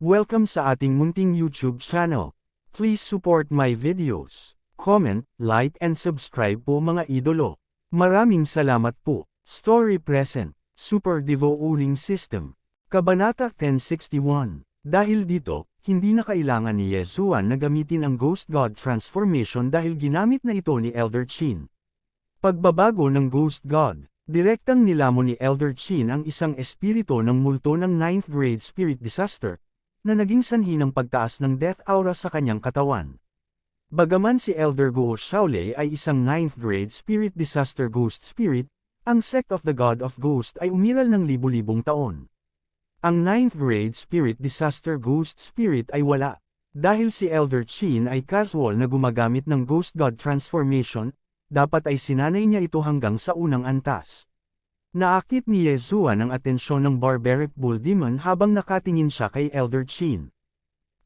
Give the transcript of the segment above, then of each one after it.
Welcome sa ating munting YouTube channel. Please support my videos. Comment, like and subscribe po mga idolo. Maraming salamat po. Story present. Super Devo Uling System. Kabanata 1061. Dahil dito, hindi na kailangan ni Yesuan na gamitin ang Ghost God Transformation dahil ginamit na ito ni Elder Chin. Pagbabago ng Ghost God. Direktang nilamon ni Elder Chin ang isang espiritu ng multo ng 9th grade spirit disaster, na naging sanhi ng pagtaas ng death aura sa kanyang katawan. Bagaman si Elder Guo Shaolei ay isang 9th grade spirit disaster ghost spirit, ang sect of the God of Ghost ay umiral ng libu-libong taon. Ang 9th grade spirit disaster ghost spirit ay wala, dahil si Elder Chin ay casual na gumagamit ng Ghost God Transformation, dapat ay sinanay niya ito hanggang sa unang antas. Naakit ni Yesuan ang atensyon ng Barbaric Bull Demon habang nakatingin siya kay Elder Chin.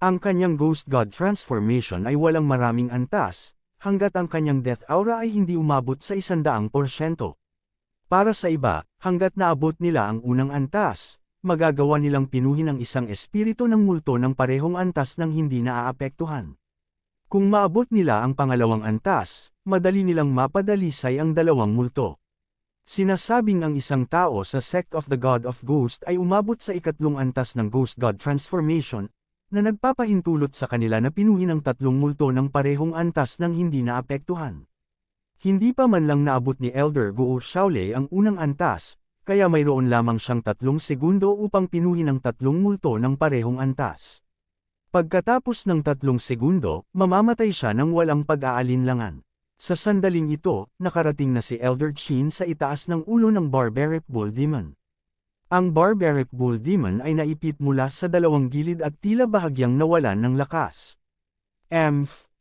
Ang kanyang Ghost God Transformation ay walang maraming antas, hanggat ang kanyang death aura ay hindi umabot sa 100%. Para sa iba, hanggat naabot nila ang unang antas, magagawa nilang pinuhin ang isang espiritu ng multo ng parehong antas nang hindi naaapektuhan. Kung maabot nila ang pangalawang antas, madali nilang mapadalisay ang dalawang multo. Sinasabing ang isang tao sa Sect of the God of Ghost ay umabot sa ikatlong antas ng Ghost God Transformation, na nagpapahintulot sa kanila na pinuhin ang tatlong multo ng parehong antas nang hindi naapektuhan. Hindi pa man lang naabot ni Elder Guo Shaolei ang unang antas, kaya mayroon lamang siyang 3 segundo upang pinuhin ang tatlong multo ng parehong antas. Pagkatapos ng 3 segundo, mamamatay siya ng walang pag-aalinlangan. Sa sandaling ito, nakarating na si Elder Chin sa itaas ng ulo ng Barbaric Bull Demon. Ang Barbaric Bull Demon ay naipit mula sa dalawang gilid at tila bahagyang nawalan ng lakas.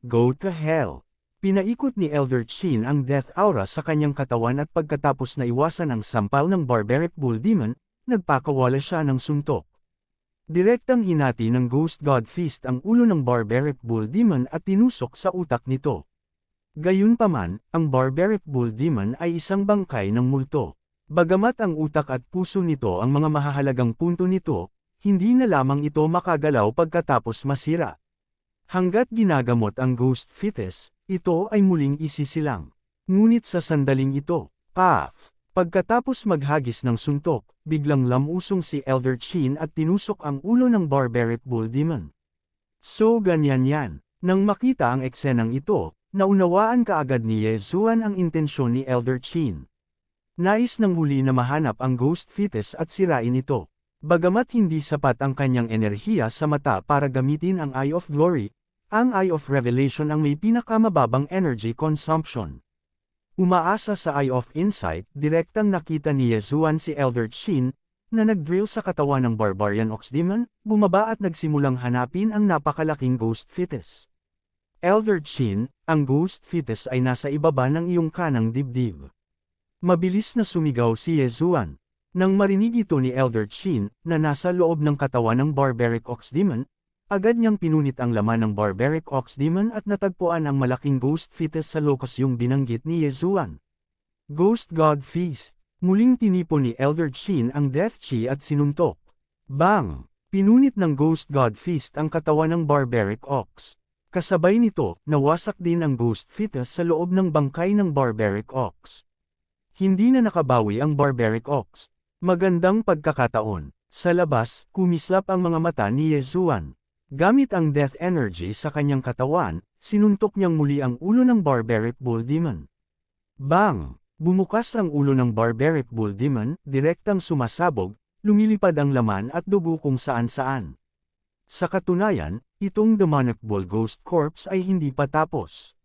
Go to hell! Pinaikot ni Elder Chin ang death aura sa kanyang katawan at pagkatapos na iwasan ang sampal ng Barbaric Bull Demon, nagpakawala siya ng suntok. Direktang hinati ng Ghost God Fist ang ulo ng Barbaric Bull Demon at tinusok sa utak nito. Gayunpaman, ang Barbaric Bull Demon ay isang bangkay ng multo. Bagamat ang utak at puso nito ang mga mahahalagang punto nito, hindi na lamang ito makagalaw pagkatapos masira. Hanggat ginagamot ang Ghost Fetus, ito ay muling isisilang. Ngunit sa sandaling ito, pagkatapos maghagis ng suntok, biglang lamusong si Elder Chin at tinusok ang ulo ng Barbaric Bull Demon. So ganyan yan. Nang makita ang eksenang ito, naunawaan kaagad ni Yesuan ang intensyon ni Elder Chin. Nais ng huli na mahanap ang Ghost Fetus at sirain ito. Bagamat hindi sapat ang kanyang enerhiya sa mata para gamitin ang Eye of Glory, ang Eye of Revelation ang may pinakamababang energy consumption. Umaasa sa Eye of Insight, direktang nakita ni Yesuan si Elder Chin, na nag-drill sa katawan ng Barbarian Ox Demon, bumaba at nagsimulang hanapin ang napakalaking Ghost Fetus. Elder Chin, ang Ghost Fetus ay nasa ibaba ng iyong kanang dibdib. Mabilis na sumigaw si Yesuan. Nang marinig ito ni Elder Chin, na nasa loob ng katawan ng Barbaric Ox Demon, agad niyang pinunit ang laman ng Barbaric Ox Demon at natagpuan ang malaking Ghost Fetus sa lokas yung binanggit ni Yesuan. Ghost God Feast. Muling tinipon ni Elder Chin ang Death Chi at sinuntok. Bang! Pinunit ng Ghost God Feast ang katawan ng Barbaric Ox. Kasabay nito, nawasak din ang Ghost Fetus sa loob ng bangkay ng Barbaric Ox. Hindi na nakabawi ang Barbaric Ox. Magandang pagkakataon. Sa labas, kumislap ang mga mata ni Yesuan. Gamit ang death energy sa kanyang katawan, sinuntok niyang muli ang ulo ng Barbaric Bull Demon. Bang! Bumukas ang ulo ng Barbaric Bull Demon, direktang sumasabog, lumilipad ang laman at dugo kung saan-saan. Sa katunayan, itong demonic bull ghost corpse ay hindi pa tapos.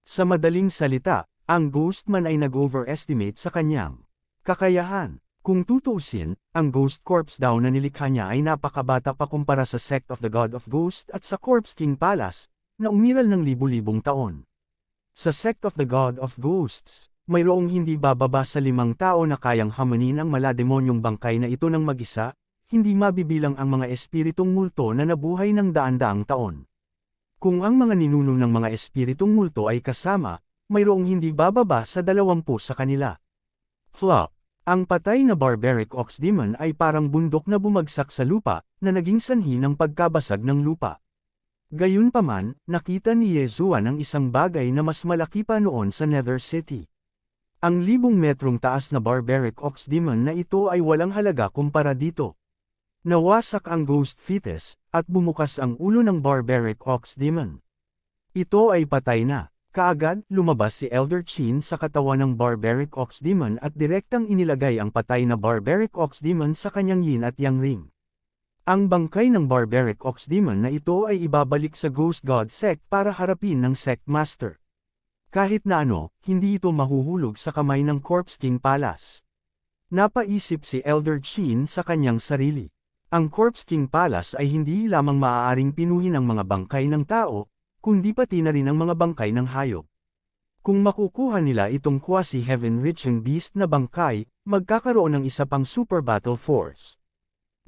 Sa madaling salita, ang Ghostman ay nag-overestimate sa kanyang kakayahan. Kung tutuusin, ang ghost corpse daw na nilikha niya ay napakabata pa kumpara sa Sect of the God of Ghost at sa Corpse King Palace, na umiral ng libu-libong taon. Sa Sect of the God of Ghosts, mayroong hindi bababa sa 5 tao na kayang hamanin ang malademonyong bangkay na ito ng mag-isa, hindi mabibilang ang mga espiritong multo na nabuhay ng daan-daang taon. Kung ang mga ninuno ng mga espiritong multo ay kasama, mayroong hindi bababa sa 20 sa kanila. Flop. Ang patay na barbaric ox demon ay parang bundok na bumagsak sa lupa, na naging sanhi ng pagkabasag ng lupa. Gayunpaman, nakita ni Yezuan ang isang bagay na mas malaki pa noon sa Nether City. Ang 1,000 metrong taas na barbaric ox demon na ito ay walang halaga kumpara dito. Nawasak ang ghost fetus, at bumukas ang ulo ng barbaric ox demon. Ito ay patay na. Kaagad, lumabas si Elder Chin sa katawan ng barbaric ox demon at direktang inilagay ang patay na barbaric ox demon sa kanyang yin at yang ring. Ang bangkay ng barbaric ox demon na ito ay ibabalik sa Ghost God Sect para harapin ng Sect Master. Kahit na ano, hindi ito mahuhulog sa kamay ng Corpse King Palace. Napaisip si Elder Chin sa kanyang sarili. Ang Corpse King Palace ay hindi lamang maaaring pinuhin ang mga bangkay ng tao, kundi pati na rin ang mga bangkay ng hayop. Kung makukuha nila itong quasi-heaven-reaching beast na bangkay, magkakaroon ng isa pang super battle force.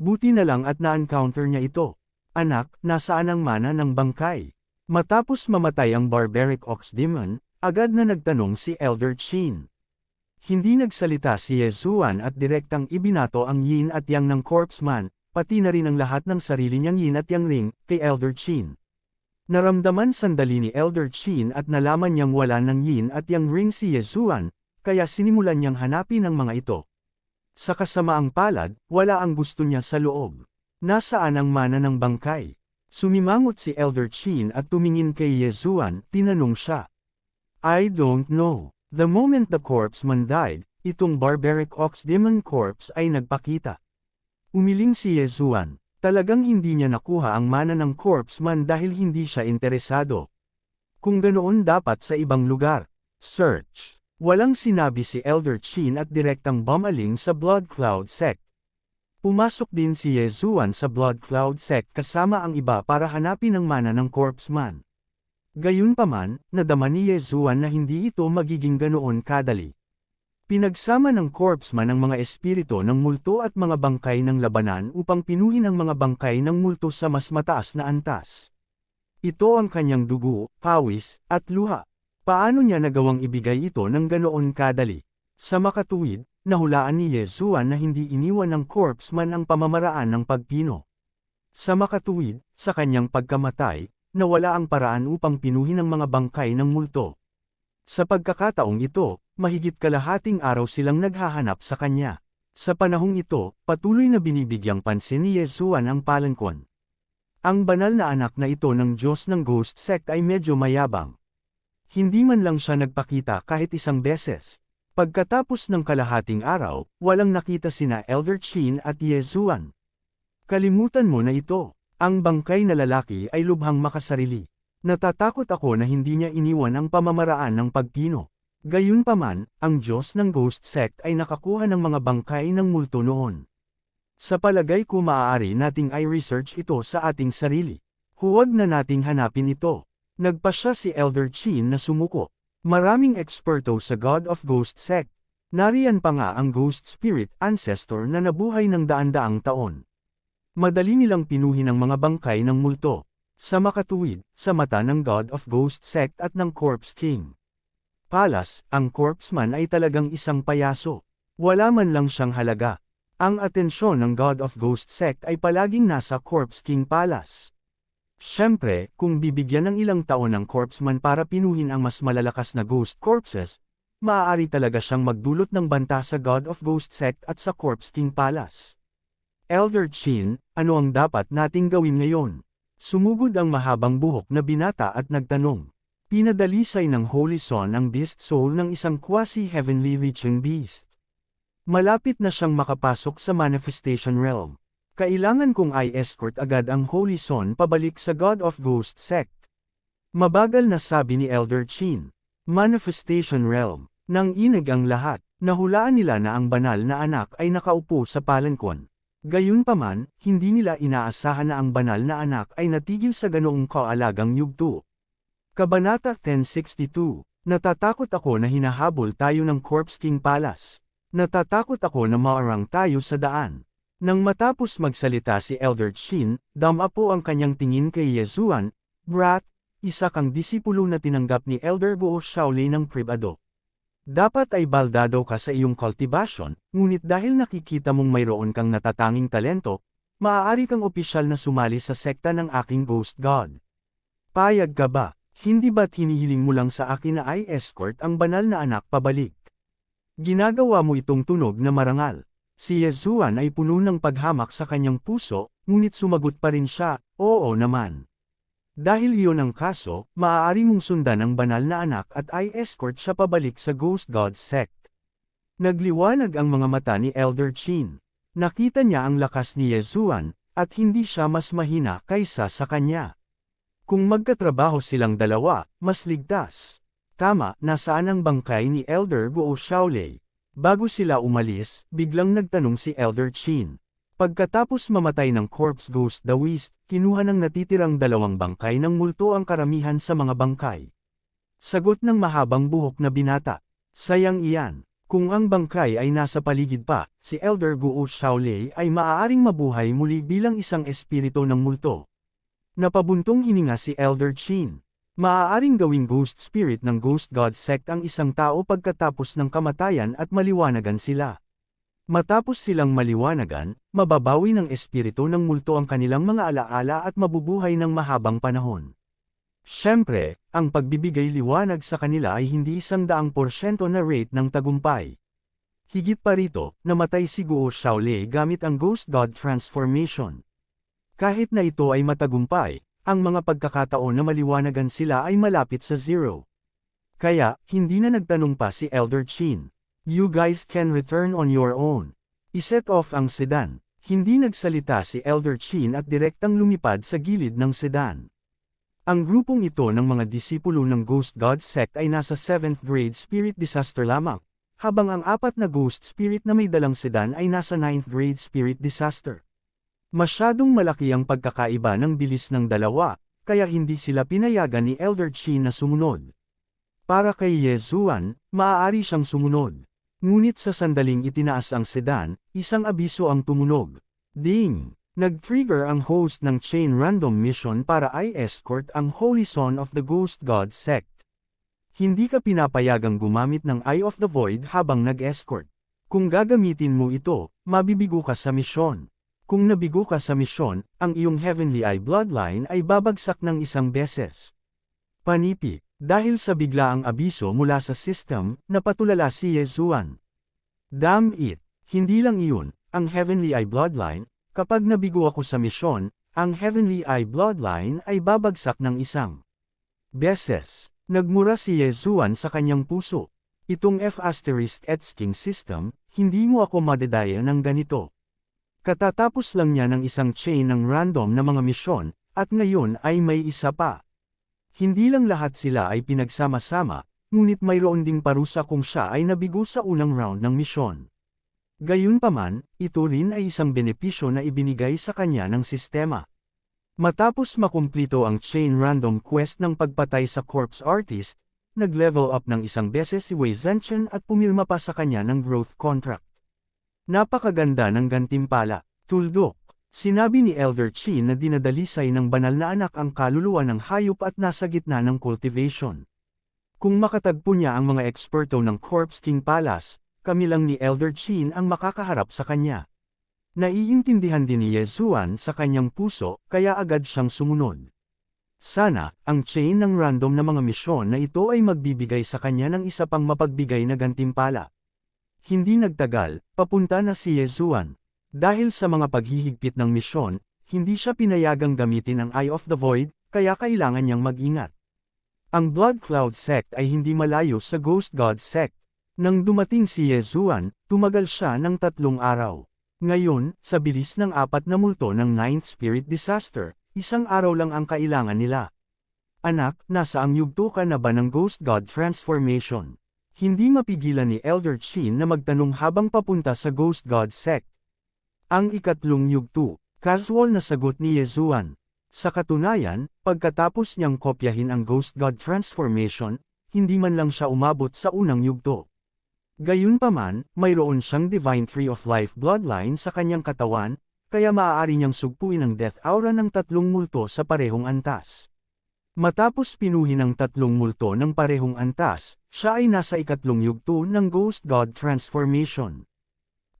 Buti na lang at na-encounter niya ito. Anak, nasaan ang mana ng bangkay? Matapos mamatay ang barbaric ox demon, agad na nagtanong si Elder Chin. Hindi nagsalita si Yezuan at direktang ibinato ang yin at yang ng corpseman, pati na rin ang lahat ng sarili niyang yin at yang ring, kay Elder Chin. Naramdaman sandali ni Elder Chin at nalaman niyang wala ng yin at yang ring si Yezuan, kaya sinimulan niyang hanapin ang mga ito. Sa kasamaang palad, wala ang gusto niya sa loob. Nasaan ang mana ng bangkay? Sumimangot si Elder Chin at tumingin kay Yezuan, tinanong siya. I don't know. The moment the corpseman died, itong barbaric ox demon corpse ay nagpakita. Umiling si Yezuan. Talagang hindi niya nakuha ang mana ng corpseman dahil hindi siya interesado. Kung ganoon dapat sa ibang lugar. Search. Walang sinabi si Elder Chin at direktang bumaling sa Blood Cloud Sect. Pumasok din si Yezuan sa Blood Cloud Sect kasama ang iba para hanapin ang mana ng corpseman. Gayunpaman, nadama ni Yezuan na hindi ito magiging ganoon kadali. Pinagsama ng corpseman ang mga espiritu ng multo at mga bangkay ng labanan upang pinuhin ang mga bangkay ng multo sa mas mataas na antas. Ito ang kanyang dugo, pawis, at luha. Paano niya nagawang ibigay ito ng ganoon kadali? Sa makatuwid, nahulaan ni Yezuan na hindi iniwan ng corpseman ang pamamaraan ng pagpino. Sa makatuwid, sa kanyang pagkamatay, nawala ang paraan upang pinuhin ang mga bangkay ng multo. Sa pagkakataong ito, mahigit kalahating araw silang naghahanap sa kanya. Sa panahong ito, patuloy na binibigyang pansin ni Yezuan ang Palankon. Ang banal na anak na ito ng Diyos ng Ghost Sect ay medyo mayabang. Hindi man lang siya nagpakita kahit isang beses. Pagkatapos ng kalahating araw, walang nakita sina Elder Chin at Yezuan. Kalimutan mo na ito. Ang bangkay na lalaki ay lubhang makasarili. Natatakot ako na hindi niya iniwan ang pamamaraan ng pagpino. Gayunpaman, ang Diyos ng Ghost Sect ay nakakuha ng mga bangkay ng multo noon. Sa palagay ko maaari nating i-research ito sa ating sarili. Huwag na nating hanapin ito. Nagpasya si Elder Chin na sumuko. Maraming eksperto sa God of Ghost Sect. Nariyan pa nga ang Ghost Spirit Ancestor na nabuhay ng daan-daang taon. Madali nilang pinuhin ang mga bangkay ng multo. Sa makatuwid, sa mata ng God of Ghost Sect at ng Corpse King Palace, ang corpseman ay talagang isang payaso. Wala man lang siyang halaga. Ang atensyon ng God of Ghost Sect ay palaging nasa Corpse King Palace. Siyempre, kung bibigyan ng ilang taon ng corpseman para pinuhin ang mas malalakas na ghost corpses, maaari talaga siyang magdulot ng banta sa God of Ghost Sect at sa Corpse King Palace. Elder Chin, ano ang dapat nating gawin ngayon? Sumugod ang mahabang buhok na binata at nagtanong. Pinadalisay ng Holy Son ang beast soul ng isang quasi-heavenly reaching beast. Malapit na siyang makapasok sa manifestation realm. Kailangan kong i-escort agad ang Holy Son pabalik sa God of Ghost Sect. Mabagal na sabi ni Elder Chin. Manifestation realm. Nang inig ang lahat, nahulaan nila na ang banal na anak ay nakaupo sa palankon. Gayunpaman, hindi nila inaasahan na ang banal na anak ay natigil sa ganoong kaalagang yugto. Kabanata 1062. Natatakot ako na hinahabol tayo ng Corpse King Palace. Natatakot ako na maarang tayo sa daan. Nang matapos magsalita si Elder Chin, dama po ang kanyang tingin kay Yezuan, Brat, isa kang disipulo na tinanggap ni Elder Guo Shaolin ng pribado. Dapat ay baldado ka sa iyong cultivation, ngunit dahil nakikita mong mayroon kang natatanging talento, maaari kang opisyal na sumali sa sekta ng aking Ghost God. Payag ka ba? Hindi ba't hinihiling mo lang sa akin na i-escort ang banal na anak pabalik? Ginagawa mo itong tunog na marangal. Si Yezuan ay puno ng paghamak sa kanyang puso, ngunit sumagot pa rin siya, oo naman. Dahil iyon ang kaso, maaari mong sundan ang banal na anak at i-escort siya pabalik sa Ghost God sect. Nagliwanag ang mga mata ni Elder Chin. Nakita niya ang lakas ni Yezuan, at hindi siya mas mahina kaysa sa kanya. Kung magkatrabaho silang dalawa, mas ligtas. Tama, nasaan ang bangkay ni Elder Guo Xiaolei? Bago sila umalis, biglang nagtanong si Elder Chin. Pagkatapos mamatay ng corpse ghost Daoist, kinuha ng natitirang dalawang bangkay ng multo ang karamihan sa mga bangkay. Sagot ng mahabang buhok na binata. Sayang iyan. Kung ang bangkay ay nasa paligid pa, si Elder Guo Xiaolei ay maaaring mabuhay muli bilang isang espiritu ng multo. Napabuntong hininga si Elder Chin. Maaaring gawing ghost spirit ng Ghost God sect ang isang tao pagkatapos ng kamatayan at maliwanagan sila. Matapos silang maliwanagan, mababawi ng espiritu ng multo ang kanilang mga alaala at mabubuhay ng mahabang panahon. Siyempre, ang pagbibigay liwanag sa kanila ay hindi 100% na rate ng tagumpay. Higit pa rito, namatay si Guo Xiaolei gamit ang Ghost God transformation. Kahit na ito ay matagumpay, ang mga pagkakataon na maliwanagan sila ay malapit sa zero. Kaya, hindi na nagtanong pa si Elder Chin. You guys can return on your own. Iset off ang sedan. Hindi nagsalita si Elder Chin at direktang lumipad sa gilid ng sedan. Ang grupong ito ng mga disipulo ng Ghost God sect ay nasa 7th grade spirit disaster lamang, habang ang 4 na ghost spirit na may dalang sedan ay nasa 9th grade spirit disaster. Masyadong malaki ang pagkakaiba ng bilis ng dalawa, kaya hindi sila pinayagan ni Elder Chin na sumunod. Para kay Yezuan, maaari siyang sumunod. Ngunit sa sandaling itinaas ang sedan, isang abiso ang tumunog. Ding! Nag-trigger ang host ng chain random mission para i-escort ang Holy Son of the Ghost God sect. Hindi ka pinapayagang gumamit ng Eye of the Void habang nag-escort. Kung gagamitin mo ito, mabibigo ka sa misyon. Kung nabigo ka sa misyon, ang iyong Heavenly Eye bloodline ay babagsak ng isang beses. Panipik. Dahil sa biglaang abiso mula sa system, napatulala si Yezuan. Damn it! Hindi lang iyon, ang Heavenly Eye bloodline, kapag nabigo ako sa misyon, ang Heavenly Eye bloodline ay babagsak ng isang beses. Nagmura si Yezuan sa kanyang puso. Itong F***ing system, hindi mo ako madedaya ng ganito. Katatapos lang niya ng isang chain ng random na mga misyon, at ngayon ay may isa pa. Hindi lang lahat sila ay pinagsama-sama, ngunit mayroon ding parusa kung siya ay nabigo sa unang round ng misyon. Gayunpaman, ito rin ay isang benepisyo na ibinigay sa kanya ng sistema. Matapos makumplito ang chain random quest ng pagpatay sa corpse artist, nag-level up ng isang beses si Wei Zhenchen at pumirma pa sa kanya ng growth contract. Napakaganda ng gantimpala, tuldok. Sinabi ni Elder Chin na dinadalisay ng banal na anak ang kaluluwa ng hayop at nasa gitna ng cultivation. Kung makatagpo niya ang mga eksperto ng Corpse King Palace, kami lang ni Elder Chin ang makakaharap sa kanya. Naiintindihan din ni Yezuan sa kanyang puso, kaya agad siyang sumunod. Sana, ang chain ng random na mga misyon na ito ay magbibigay sa kanya ng isa pang mapagbigay na gantimpala. Hindi nagtagal, papunta na si Yezuan. Dahil sa mga paghihigpit ng misyon, hindi siya pinayagang gamitin ang Eye of the Void, kaya kailangan niyang mag-ingat. Ang Blood Cloud sect ay hindi malayo sa Ghost God sect. Nang dumating si Yezuan, tumagal siya ng 3 araw. Ngayon, sa bilis ng 4 na multo ng 9th Spirit Disaster, 1 araw lang ang kailangan nila. Anak, nasa ang yugto ka na ba ng Ghost God Transformation? Hindi mapigilan ni Elder Chin na magtanong habang papunta sa Ghost God sect. Ang ikatlong yugto, casual na sagot ni Yezuan. Sa katunayan, pagkatapos niyang kopyahin ang Ghost God Transformation, hindi man lang siya umabot sa unang yugto. Gayunpaman, mayroon siyang Divine Tree of Life bloodline sa kanyang katawan, kaya maaari niyang sugpuin ang death aura ng 3 multo sa parehong antas. Matapos pinuhin ang tatlong multo ng parehong antas, siya ay nasa ikatlong yugto ng Ghost God Transformation.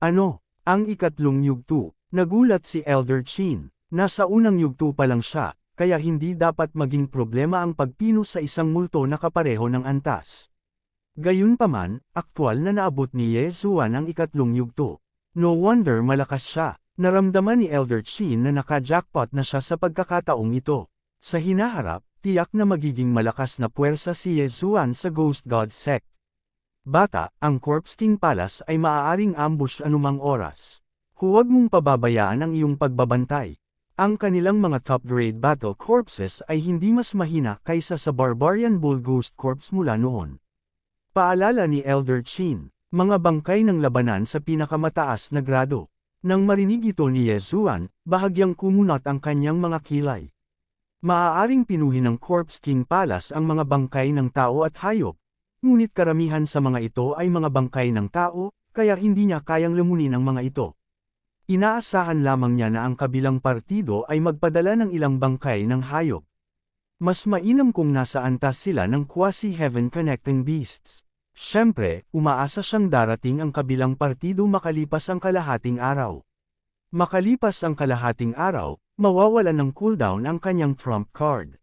Ano? Ang ikatlong yugto? Nagulat si Elder Chin. Nasa unang yugto pa lang siya, kaya hindi dapat maging problema ang pagpino sa isang multo na kapareho ng antas. Gayunpaman, aktwal na naabot ni Yezuan ang ikatlong yugto. No wonder malakas siya. Naramdaman ni Elder Chin na naka-jackpot na siya sa pagkakataong ito. Sa hinaharap, tiyak na magiging malakas na puwersa si Yezuan sa Ghost God Sect. Bata, ang Corpse King Palace ay maaaring ambush anumang oras. Huwag mong pababayaan ang iyong pagbabantay. Ang kanilang mga top-grade battle corpses ay hindi mas mahina kaysa sa Barbarian Bull Ghost Corps mula noon. Paalala ni Elder Chin, mga bangkay ng labanan sa pinakamataas na grado. Nang marinig ito ni Yezuan, bahagyang kumunat ang kanyang mga kilay. Maaaring pinuhin ng Corpse King Palace ang mga bangkay ng tao at hayop, ngunit karamihan sa mga ito ay mga bangkay ng tao, kaya hindi niya kayang lamunin ang mga ito. Inaasahan lamang niya na ang kabilang partido ay magpadala ng ilang bangkay ng hayop. Mas mainam kung nasa antas sila ng quasi-heaven connecting beasts. Siyempre, umaasa siyang darating ang kabilang partido makalipas ang kalahating araw. Makalipas ang kalahating araw, mawawalan ng cooldown ang kanyang trump card.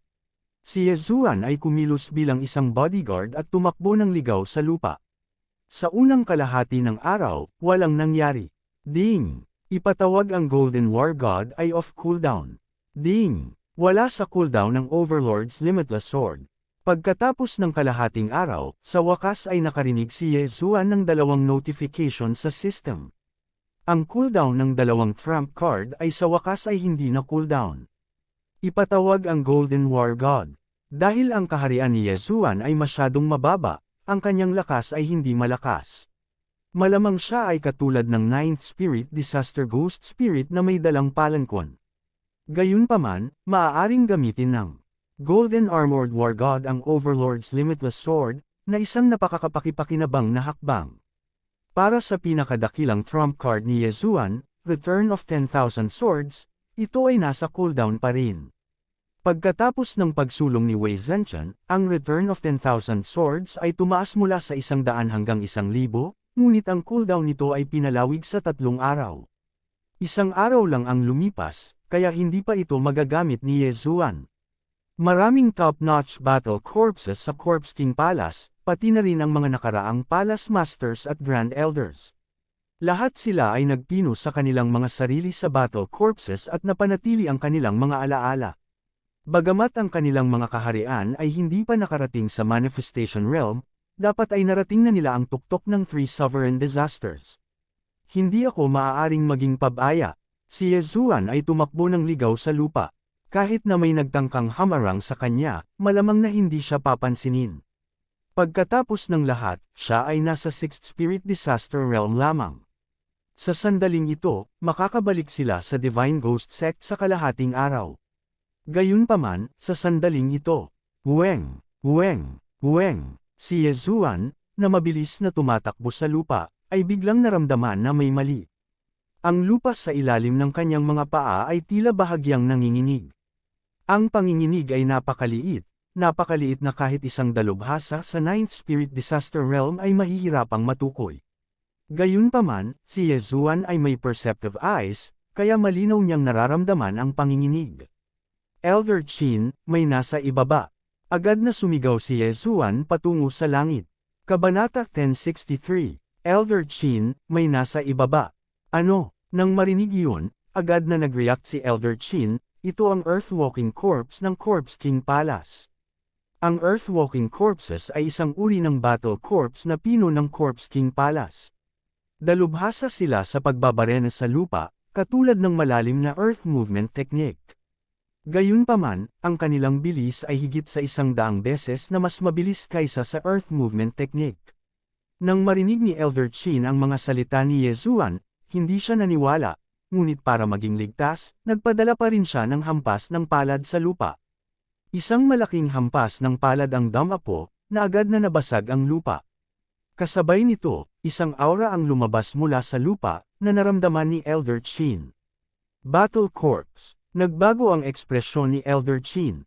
Si Yezuan ay kumilos bilang isang bodyguard at tumakbo ng ligaw sa lupa. Sa unang kalahati ng araw, walang nangyari. Ding! Ipatawag ang Golden War God ay off cooldown. Ding! Wala sa cooldown ng Overlord's Limitless Sword. Pagkatapos ng kalahating araw, sa wakas ay nakarinig si Yezuan ng dalawang notification sa system. Ang cooldown ng dalawang trump card ay sa wakas ay hindi na cooldown. Ipatawag ang Golden War God. Dahil ang kaharian ni Yezuan ay masyadong mababa, ang kanyang lakas ay hindi malakas. Malamang siya ay katulad ng Ninth Spirit Disaster Ghost Spirit na may dalang palangkwan. Gayunpaman, maaaring gamitin ng Golden Armored War God ang Overlord's Limitless Sword, na isang napakakapakipakinabang na hakbang. Para sa pinakadakilang trump card ni Yezuan, Return of 10,000 Swords, ito ay nasa cooldown pa rin. Pagkatapos ng pagsulong ni Wei Zhenchen, ang Return of 10,000 Swords ay tumaas mula sa 100 hanggang 1,000, ngunit ang cooldown nito ay pinalawig sa 3 araw. Isang araw lang ang lumipas, kaya hindi pa ito magagamit ni Yezuan. Maraming top-notch battle corpses sa Corpse King Palace, pati na rin ang mga nakaraang Palace Masters at Grand Elders. Lahat sila ay nagpino sa kanilang mga sarili sa battle corpses at napanatili ang kanilang mga alaala. Bagamat ang kanilang mga kaharian ay hindi pa nakarating sa Manifestation Realm, dapat ay narating na nila ang tuktok ng 3 sovereign disasters. Hindi ako maaaring maging pabaya. Si Yezuan ay tumakbo ng ligaw sa lupa. Kahit na may nagtangkang hamarang sa kanya, malamang na hindi siya papansinin. Pagkatapos ng lahat, siya ay nasa 6th Spirit Disaster Realm lamang. Sa sandaling ito, makakabalik sila sa Divine Ghost Sect sa kalahating araw. Gayunpaman, sa sandaling ito, Weng, si Yezuan, na mabilis na tumatakbo sa lupa, ay biglang naramdaman na may mali. Ang lupa sa ilalim ng kanyang mga paa ay tila bahagyang nanginginig. Ang panginginig ay napakaliit na kahit isang dalubhasa sa 9th Spirit Disaster Realm ay mahihirapang matukoy. Gayunpaman, si Yezuan ay may perceptive eyes, kaya malinaw niyang nararamdaman ang panginginig. Elder Chin, may nasa ibaba. Agad na sumigaw si Yezuan patungo sa langit. Kabanata 1063, Elder Chin, may nasa ibaba. Ano? Nang marinig iyon, agad na nag-react si Elder Chin. Ito ang Earthwalking Corpse ng Corpse King Palace. Ang Earthwalking Corpses ay isang uri ng battle corpse na pino ng Corpse King Palace. Dalubhasa sila sa pagbabarena sa lupa, katulad ng malalim na earth movement technique. Gayunpaman, ang kanilang bilis ay higit sa 100 beses na mas mabilis kaysa sa earth movement technique. Nang marinig ni Elder Chin ang mga salita ni Yezuan, hindi siya naniwala. Ngunit para maging ligtas, nagpadala pa rin siya ng hampas ng palad sa lupa. Isang malaking hampas ng palad ang damapo, na agad na nabasag ang lupa. Kasabay nito, isang aura ang lumabas mula sa lupa, na naramdaman ni Elder Chin. Battle Corpse. Nagbago ang ekspresyon ni Elder Chin.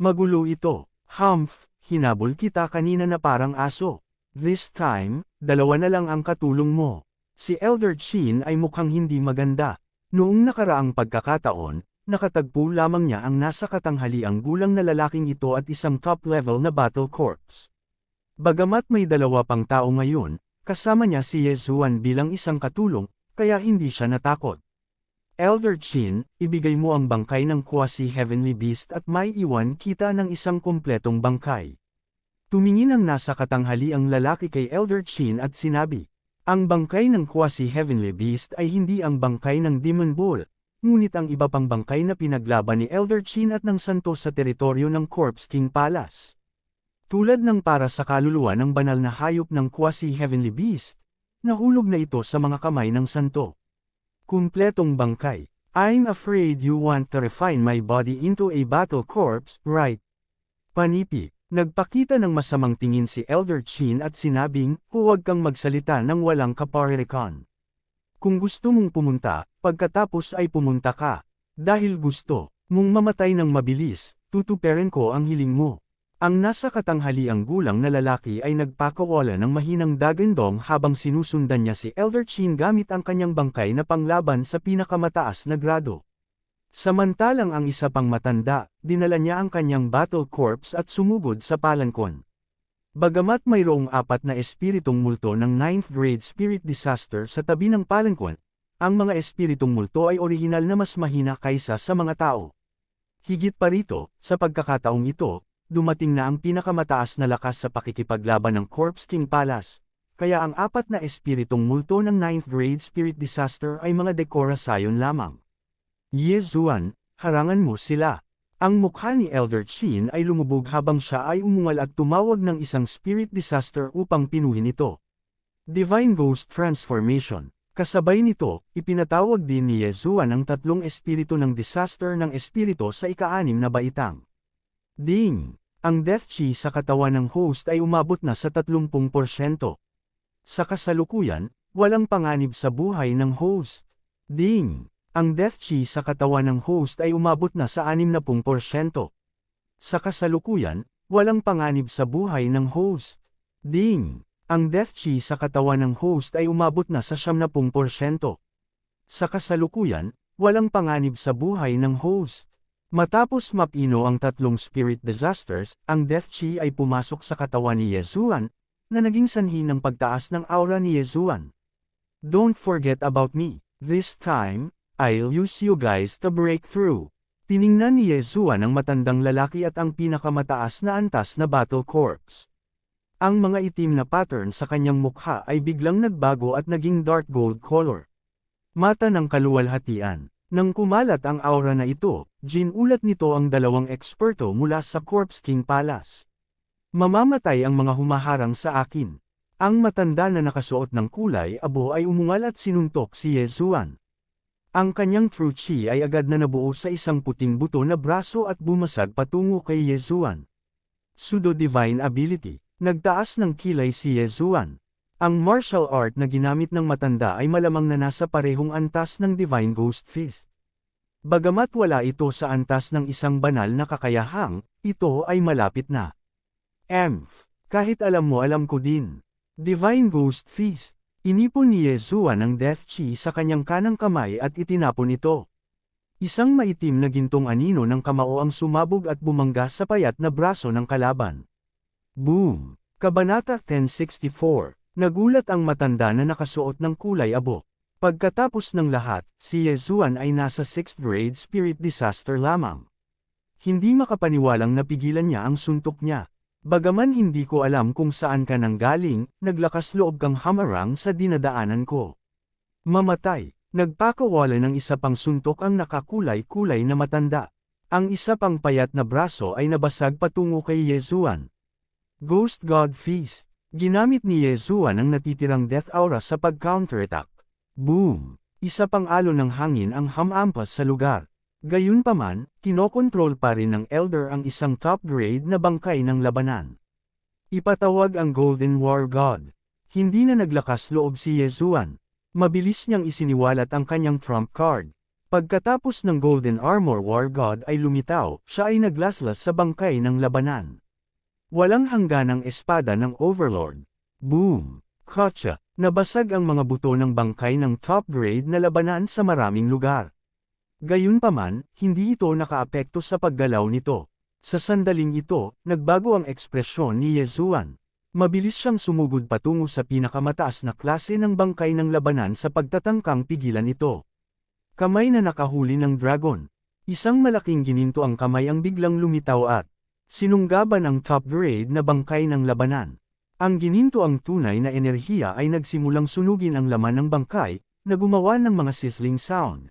Magulo ito. Humph, hinabol kita kanina na parang aso. This time, dalawa na lang ang katulong mo. Si Elder Chin ay mukhang hindi maganda. Noong nakaraang pagkakataon, nakatagpo lamang niya ang nasa katanghaliang gulang na lalaking ito at isang top-level na battle corps. Bagamat may dalawa pang tao ngayon, kasama niya si Yezuan bilang isang katulong, kaya hindi siya natakot. Elder Chin, ibigay mo ang bangkay ng quasi-heavenly beast at may iwan kita ng isang kumpletong bangkay. Tumingin ang nasa katanghaliang lalaki kay Elder Chin at sinabi, ang bangkay ng quasi-heavenly beast ay hindi ang bangkay ng Demon Bull, ngunit ang iba pang bangkay na pinaglaban ni Elder Chin at ng santo sa teritoryo ng Corpse King Palace. Tulad ng para sa kaluluwa ng banal na hayop ng quasi-heavenly beast, nahulog na ito sa mga kamay ng santo. Kumpletong bangkay. I'm afraid you want to refine my body into a battle corpse, right? Panipi. Nagpakita ng masamang tingin si Elder Chin at sinabing, huwag kang magsalita ng walang kaparirikan. Kung gusto mong pumunta, pagkatapos ay pumunta ka. Dahil gusto mong mamatay ng mabilis, tutuperin ko ang hiling mo. Ang nasa katanghaliang gulang na lalaki ay nagpakawala ng mahinang dagandong habang sinusundan niya si Elder Chin gamit ang kanyang bangkay na panglaban sa pinakamataas na grado. Samantalang ang isa pang matanda, dinala niya ang kanyang battle corpse at sumugod sa palankon. Bagamat mayroong 4 na espiritong multo ng 9th grade spirit disaster sa tabi ng palankon, ang mga espiritong multo ay orihinal na mas mahina kaysa sa mga tao. Higit pa rito, sa pagkakataong ito, dumating na ang pinakamataas na lakas sa pakikipaglaban ng Corpse King Palace, kaya ang 4 na espiritong multo ng 9th grade spirit disaster ay mga dekorasayon lamang. Yezuan, harangan mo sila. Ang mukha ni Elder Chin ay lumubog habang siya ay umungal at tumawag ng isang spirit disaster upang pinuhin ito. Divine Ghost Transformation. Kasabay nito, ipinatawag din ni Yezuan ang 3 espiritu ng disaster ng espiritu sa ika-6 na baitang. Ding! Ang death chi sa katawan ng host ay umabot na sa 30%. Sa kasalukuyan, walang panganib sa buhay ng host. Ding! Ang death chi sa katawan ng host ay umabot na sa 60%. Sa kasalukuyan, walang panganib sa buhay ng host. Ding! Ang death chi sa katawan ng host ay umabot na sa 70%. Sa kasalukuyan, walang panganib sa buhay ng host. Matapos mapino ang 3 spirit disasters, ang death chi ay pumasok sa katawan ni Yezuan, na naging sanhi ng pagtaas ng aura ni Yezuan. Don't forget about me. This time, I'll use you guys to break through. Tiningnan ni Yezuan ang matandang lalaki at ang pinakamataas na antas na battle corpse. Ang mga itim na pattern sa kanyang mukha ay biglang nagbago at naging dark gold color. Mata ng kaluwalhatian. Nang kumalat ang aura na ito, ginulat nito ang 2 eksperto mula sa Corpse King Palace. Mamamatay ang mga humaharang sa akin. Ang matanda na nakasuot ng kulay abo ay umungal at sinuntok si Yezuan. Ang kanyang true chi ay agad na nabuo sa isang puting buto na braso at bumasag patungo kay Yezuan. Pseudo-divine ability. Nagtaas ng kilay si Yezuan. Ang martial art na ginamit ng matanda ay malamang na nasa parehong antas ng Divine Ghost Fist. Bagamat wala ito sa antas ng isang banal na kakayahang, ito ay malapit na. Kahit alam ko din. Divine Ghost Fist. Inipon ni Yezuan ang death chi sa kanyang kanang kamay at itinapon ito. Isang maitim na gintong anino ng kamao ang sumabog at bumangga sa payat na braso ng kalaban. Boom! Kabanata 1064. Nagulat ang matanda na nakasuot ng kulay abo. Pagkatapos ng lahat, si Yezuan ay nasa 6th grade spirit disaster lamang. Hindi makapaniwalang napigilan niya ang suntok niya. Bagaman hindi ko alam kung saan ka nanggaling, naglakas loob kang hamarang sa dinadaanan ko. Mamatay. Nagpakawala ng isa pang suntok ang nakakulay-kulay na matanda. Ang isa pang payat na braso ay nabasag patungo kay Yezuan. Ghost God Feast. Ginamit ni Yezuan ang natitirang death aura sa pag-counterattack. Boom! Isa pang alon ng hangin ang hamampas sa lugar. Gayunpaman, kinokontrol pa rin ng Elder ang isang top-grade na bangkay ng labanan. Ipatawag ang Golden War God. Hindi na naglakas loob si Yezuan. Mabilis niyang isiniwalat ang kanyang trump card. Pagkatapos ng Golden Armor War God ay lumitaw, siya ay naglaslas sa bangkay ng labanan. Walang hangganang espada ng Overlord. Boom! Kotsa! Nabasag ang mga buto ng bangkay ng top grade na labanan sa maraming lugar. Gayunpaman, hindi ito nakaapekto sa paggalaw nito. Sa sandaling ito, nagbago ang ekspresyon ni Yezuan. Mabilis siyang sumugod patungo sa pinakamataas na klase ng bangkay ng labanan sa pagtatangkang pigilan ito. Kamay na nakahuli ng dragon. Isang malaking gininto ang kamay ang biglang lumitaw at sinunggaban ang top grade na bangkay ng labanan. Ang gininto ang tunay na enerhiya ay nagsimulang sunugin ang laman ng bangkay, na gumawa ng mga sizzling sound.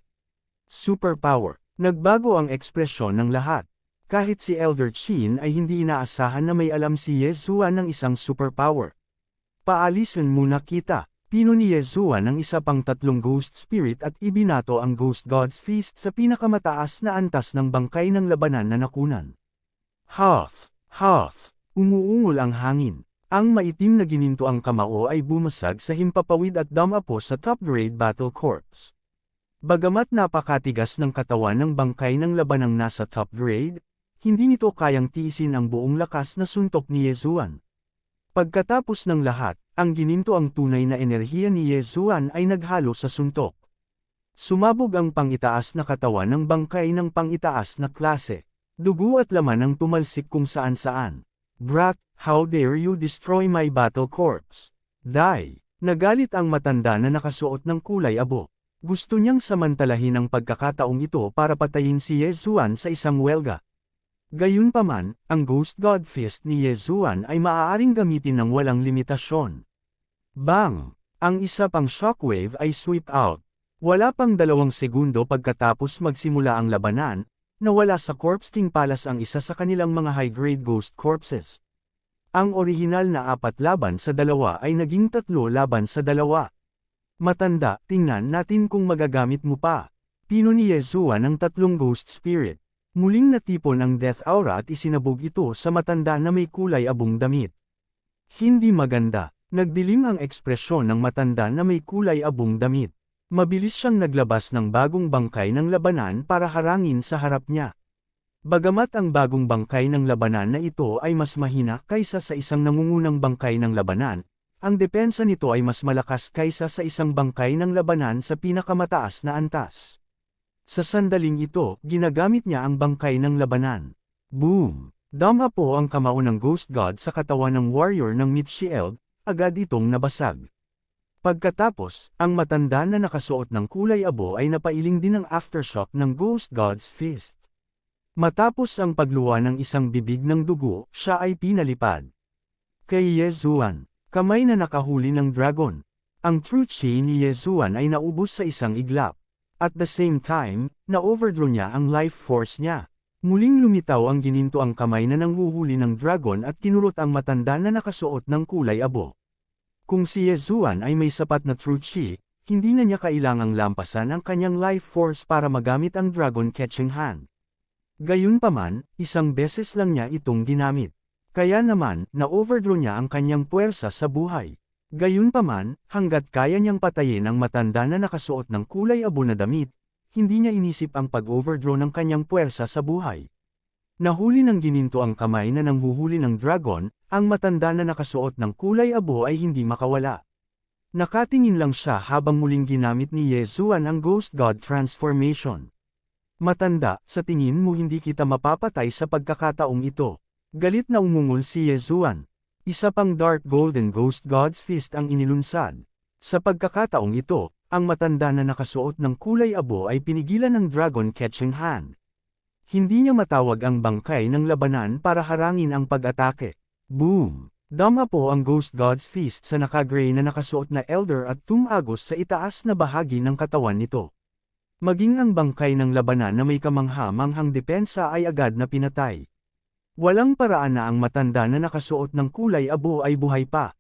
Superpower. Nagbago ang ekspresyon ng lahat. Kahit si Elder Qin ay hindi inaasahan na may alam si Yezuan ng isang superpower. Paalisin muna kita. Pino ni Yezuan ang isa pang 3 Ghost Spirit at ibinato ang Ghost God's Feast sa pinakamataas na antas ng bangkay ng labanan na nakunan. Huff! Huff! Umuungol ang hangin. Ang maitim na gininto ang kamao ay bumasag sa himpapawid at dumapo sa top-grade battle corps. Bagamat napakatigas ng katawan ng bangkay ng labanang nasa top grade, hindi nito kayang tiisin ang buong lakas na suntok ni Yezuan. Pagkatapos ng lahat, ang gininto ang tunay na enerhiya ni Yezuan ay naghalo sa suntok. Sumabog ang pangitaas na katawan ng bangkay ng pangitaas na klase. Dugo at laman ang tumalsik kung saan-saan. Brat, how dare you destroy my battle corps? Die! Nagalit ang matanda na nakasuot ng kulay abo. Gusto niyang samantalahin ang pagkakataong ito para patayin si Yezuan sa isang welga. Gayunpaman, ang Ghost God Fist ni Yezuan ay maaaring gamitin ng walang limitasyon. Bang! Ang isa pang shockwave ay sweep out. Wala pang 2 segundo pagkatapos magsimula ang labanan, nawala sa Corpse King Palace ang isa sa kanilang mga high-grade ghost corpses. Ang orihinal na 4 laban sa 2 ay naging 3 laban sa 2. Matanda, tingnan natin kung magagamit mo pa. Pino ni Yezuan ang 3 Ghost Spirit. Muling natipon ang Death Aura at isinabog ito sa matanda na may kulay abong damit. Hindi maganda. Nagdilim ang ekspresyon ng matanda na may kulay abong damit. Mabilis siyang naglabas ng bagong bangkay ng labanan para harangin sa harap niya. Bagamat ang bagong bangkay ng labanan na ito ay mas mahina kaysa sa isang nangungunang bangkay ng labanan, ang depensa nito ay mas malakas kaysa sa isang bangkay ng labanan sa pinakamataas na antas. Sa sandaling ito, ginagamit niya ang bangkay ng labanan. Boom! Dama po ang kamao ng Ghost God sa katawan ng warrior ng Mitchield, agad itong nabasag. Pagkatapos, ang matanda na nakasuot ng kulay abo ay napailing din ng aftershock ng Ghost God's Fist. Matapos ang pagluwa ng isang bibig ng dugo, siya ay pinalipad. Kay Yezuan, kamay na nakahuli ng dragon. Ang true chi ni Yezuan ay naubos sa isang iglap. At the same time, na-overdraw niya ang life force niya. Muling lumitaw ang gininto ang kamay na nanghuhuli ng dragon at kinurot ang matanda na nakasuot ng kulay abo. Kung si Yezuan ay may sapat na true chi, hindi na niya kailangang lampasan ang kanyang life force para magamit ang dragon catching hand. Gayunpaman, isang beses lang niya itong ginamit. Kaya naman, na-overdraw niya ang kanyang puwersa sa buhay. Gayunpaman, hanggat kaya niyang patayin ang matanda na nakasuot ng kulay abo na damit, hindi niya inisip ang pag-overdraw ng kanyang puwersa sa buhay. Nahuli ng gininto ang kamay na nanghuhuli ng dragon, ang matanda na nakasuot ng kulay abo ay hindi makawala. Nakatingin lang siya habang muling ginamit ni Yezuan ang Ghost God Transformation. Matanda, sa tingin mo hindi kita mapapatay sa pagkakataong ito. Galit na umungol si Yezuan. Isa pang Dark Golden Ghost God's Fist ang inilunsad. Sa pagkakataong ito, ang matanda na nakasuot ng kulay abo ay pinigilan ng dragon catching hand. Hindi niya matawag ang bangkay ng labanan para harangin ang pag-atake. Boom! Dama po ang Ghost God's Fist sa naka-gray na nakasuot na Elder at tumagos sa itaas na bahagi ng katawan nito. Maging ang bangkay ng labanan na may kamangha-manghang depensa ay agad na pinatay. Walang paraan na ang matanda na nakasuot ng kulay abo ay buhay pa.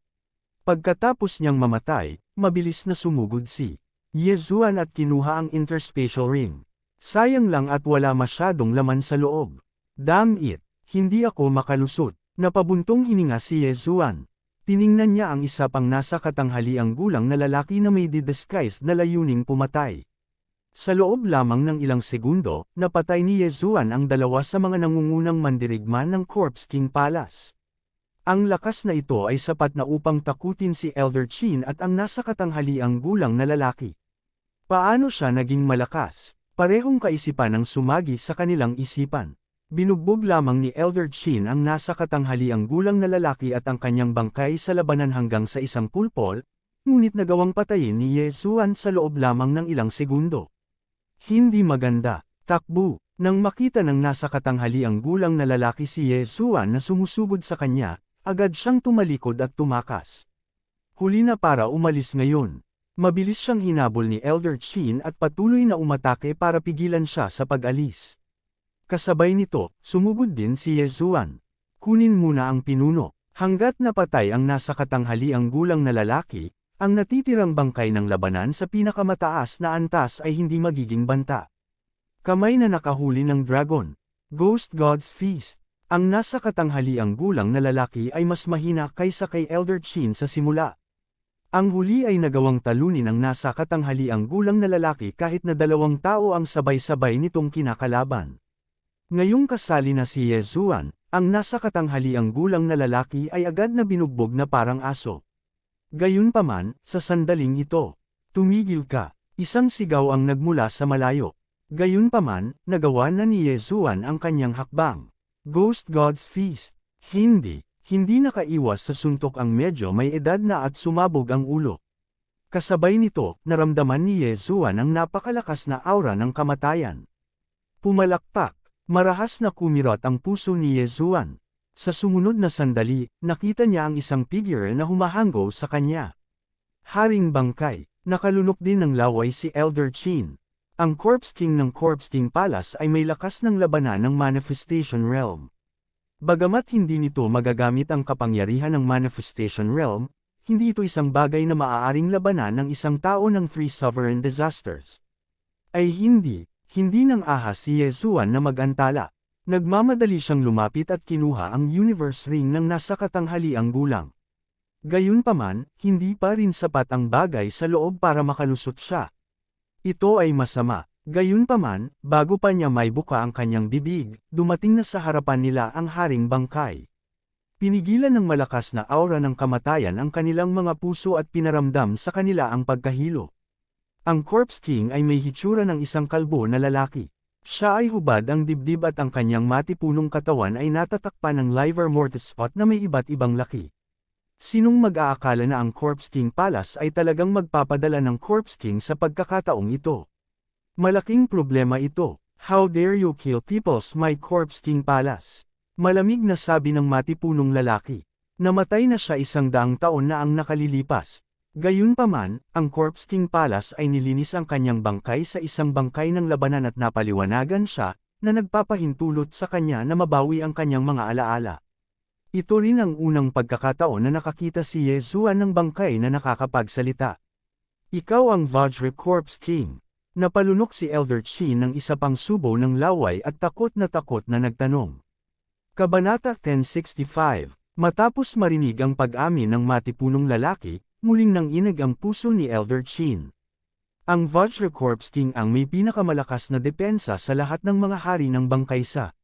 Pagkatapos niyang mamatay, mabilis na sumugod si Yezuan at kinuha ang interspatial ring. Sayang lang at wala masyadong laman sa loob. Damn it! Hindi ako makalusot. Napabuntong hininga si Yezuan. Tiningnan niya ang isa pang nasa katanghaliang gulang na lalaki na may disguised na layuning pumatay. Sa loob lamang ng ilang segundo, napatay ni Yezuan ang dalawa sa mga nangungunang mandirigma ng Corpse King Palace. Ang lakas na ito ay sapat na upang takutin si Elder Qin at ang nasa katanghaliang gulang na lalaki. Paano siya naging malakas? Parehong kaisipan ang sumagi sa kanilang isipan. Binugbog lamang ni Elder Qin ang nasa katanghaliang gulang na lalaki at ang kanyang bangkay sa labanan hanggang sa isang pulpol, ngunit nagawang patayin ni Yezuan sa loob lamang ng ilang segundo. Hindi maganda. Takbo. Nang makita ng nasa katanghaliang gulang na lalaki si Yezuan na sumusugod sa kanya, agad siyang tumalikod at tumakas. Huli na para umalis ngayon. Mabilis siyang hinabol ni Elder Qin at patuloy na umatake para pigilan siya sa pag-alis. Kasabay nito, sumugod din si Yezuan. Kunin muna ang pinuno. Hanggat napatay ang nasa katanghaliang gulang na lalaki, ang natitirang bangkay ng labanan sa pinakamataas na antas ay hindi magiging banta. Kamay na nakahuli ng dragon. Ghost God's Feast. Ang nasa katanghaliang gulang na lalaki ay mas mahina kaysa kay Elder Qin sa simula. Ang huli ay nagawang talunin ang nasa katanghaliang gulang na lalaki kahit na 2 tao ang sabay-sabay nitong kinakalaban. Ngayong kasali na si Yezuan, ang nasa katanghaliang gulang na lalaki ay agad na binugbog na parang aso. Gayunpaman, sa sandaling ito, tumigil ka, isang sigaw ang nagmula sa malayo. Gayunpaman, nagawa na ni Yezuan ang kanyang hakbang. Ghost God's Feast. Hindi nakaiwas sa suntok ang medyo may edad na at sumabog ang ulo. Kasabay nito, naramdaman ni Yezuan ang napakalakas na aura ng kamatayan. Pumalakpak, marahas na kumirot ang puso ni Yezuan. Sa sumunod na sandali, nakita niya ang isang figure na humahanggo sa kanya. Haring bangkay, nakalunok din ng laway si Elder Qin. Ang Corpse King ng Corpse King Palace ay may lakas ng labanan ng Manifestation Realm. Bagamat hindi nito magagamit ang kapangyarihan ng Manifestation Realm, hindi ito isang bagay na maaaring labanan ng isang tao ng 3 Sovereign Disasters. Ay hindi nang ahas si Yezuan na mag-antala. Nagmamadali siyang lumapit at kinuha ang Universe Ring ng nasa katanghaliang gulang. Gayunpaman, hindi pa rin sapat ang bagay sa loob para makalusot siya. Ito ay masama. Gayunpaman, bago pa niya may buka ang kanyang bibig, dumating na sa harapan nila ang haring bangkay. Pinigilan ng malakas na aura ng kamatayan ang kanilang mga puso at pinaramdam sa kanila ang pagkahilo. Ang Corpse King ay may hitsura ng isang kalbo na lalaki. Siya ay hubad ang dibdib at ang kanyang matipunong katawan ay natatakpan ng liver mortis spot na may iba't ibang laki. Sinong mag-aakala na ang Corpse King Palace ay talagang magpapadala ng Corpse King sa pagkakataong ito? Malaking problema ito. How dare you kill people's my Corpse King Palace? Malamig na sabi ng matipunong lalaki. Namatay na siya 100 taon na ang nakalilipas. Gayunpaman, ang Corpse King Palace ay nilinis ang kanyang bangkay sa isang bangkay ng labanan at napaliwanagan siya, na nagpapahintulot sa kanya na mabawi ang kanyang mga alaala. Ito rin ang unang pagkakataon na nakakita si Yezuan ng bangkay na nakakapagsalita. Ikaw ang Vajra Corpse King. Napalunok si Elder Qin ng isa pang subo ng laway at takot na nagtanong. Kabanata 1065. Matapos marinig ang pag-amin ng matipunong lalaki, muling nanginig ang puso ni Elder Qin. Ang Vajra Corpse King ang may pinakamalakas na depensa sa lahat ng mga hari ng bangkay sa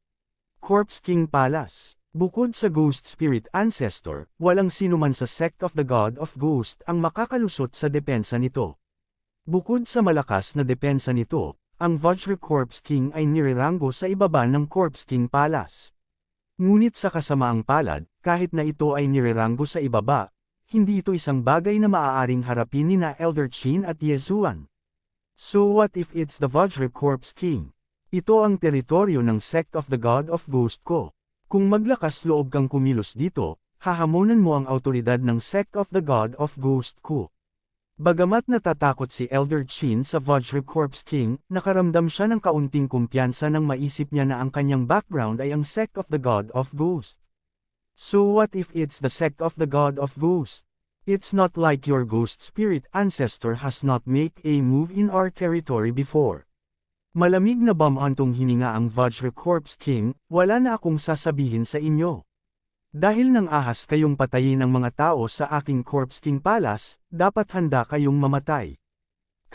Corpse King Palace. Bukod sa Ghost Spirit Ancestor, walang sinuman sa Sect of the God of Ghost ang makakalusot sa depensa nito. Bukod sa malakas na depensa nito, ang Vajra Corpse King ay nireranggo sa ibaba ng Corpse King Palace. Ngunit sa kasamaang palad, kahit na ito ay nireranggo sa ibaba, hindi ito isang bagay na maaaring harapin ni na Elder Qin at Yezuan. So what if it's the Vajra Corpse King? Ito ang teritoryo ng Sect of the God of Ghost ko. Kung maglakas loob kang kumilos dito, hahamonan mo ang autoridad ng Sect of the God of Ghost ko. Bagamat natatakot si Elder Qin sa Vajra Corpse King, nakaramdam siya ng kaunting kumpiyansa nang maisip niya na ang kanyang background ay ang Sect of the God of Ghost. So what if it's the Sect of the God of Ghost? It's not like your ghost spirit ancestor has not made a move in our territory before. Malamig na bamantong hininga ang Vajra Corpse King, wala na akong sasabihin sa inyo. Dahil nang ahas kayong patayin ng mga tao sa aking Corpse King Palace, dapat handa kayong mamatay.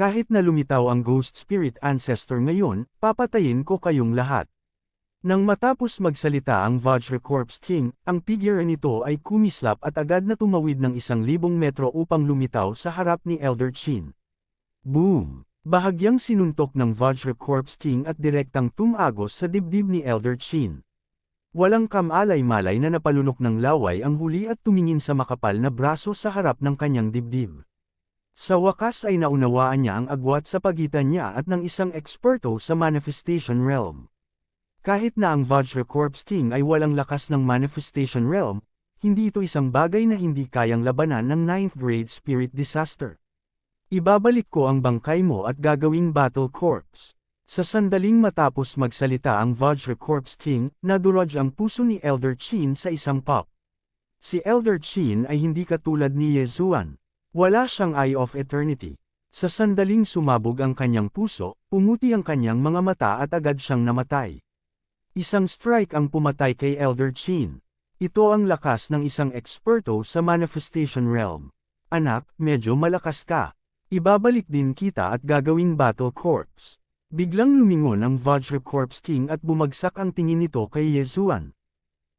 Kahit na lumitaw ang Ghost Spirit Ancestor ngayon, papatayin ko kayong lahat. Nang matapos magsalita ang Vajra Corpse King, ang figure nito ay kumislap at agad na tumawid ng 1,000 metro upang lumitaw sa harap ni Elder Chin. Boom! Bahagyang sinuntok ng Vajra Corpse King at direktang tumagos sa dibdib ni Elder Chin. Walang kamalay-malay na napalunok ng laway ang huli at tumingin sa makapal na braso sa harap ng kanyang dibdib. Sa wakas ay naunawaan niya ang agwat sa pagitan niya at ng isang eksperto sa Manifestation Realm. Kahit na ang Vajra Corpse King ay walang lakas ng Manifestation Realm, hindi ito isang bagay na hindi kayang labanan ng 9th grade Spirit Disaster. Ibabalik ko ang bangkay mo at gagawing Battle Corpse. Sa sandaling matapos magsalita ang Vajra Corpse King, nadurog ang puso ni Elder Chin sa isang pop. Si Elder Chin ay hindi katulad ni Yezuan. Wala siyang Eye of Eternity. Sa sandaling sumabog ang kanyang puso, pumuti ang kanyang mga mata at agad siyang namatay. Isang strike ang pumatay kay Elder Chin. Ito ang lakas ng isang eksperto sa Manifestation Realm. Anak, medyo malakas ka. Ibabalik din kita at gagawing Battle Corpse. Biglang lumingon ang Vajra Corpse King at bumagsak ang tingin nito kay Yezuan.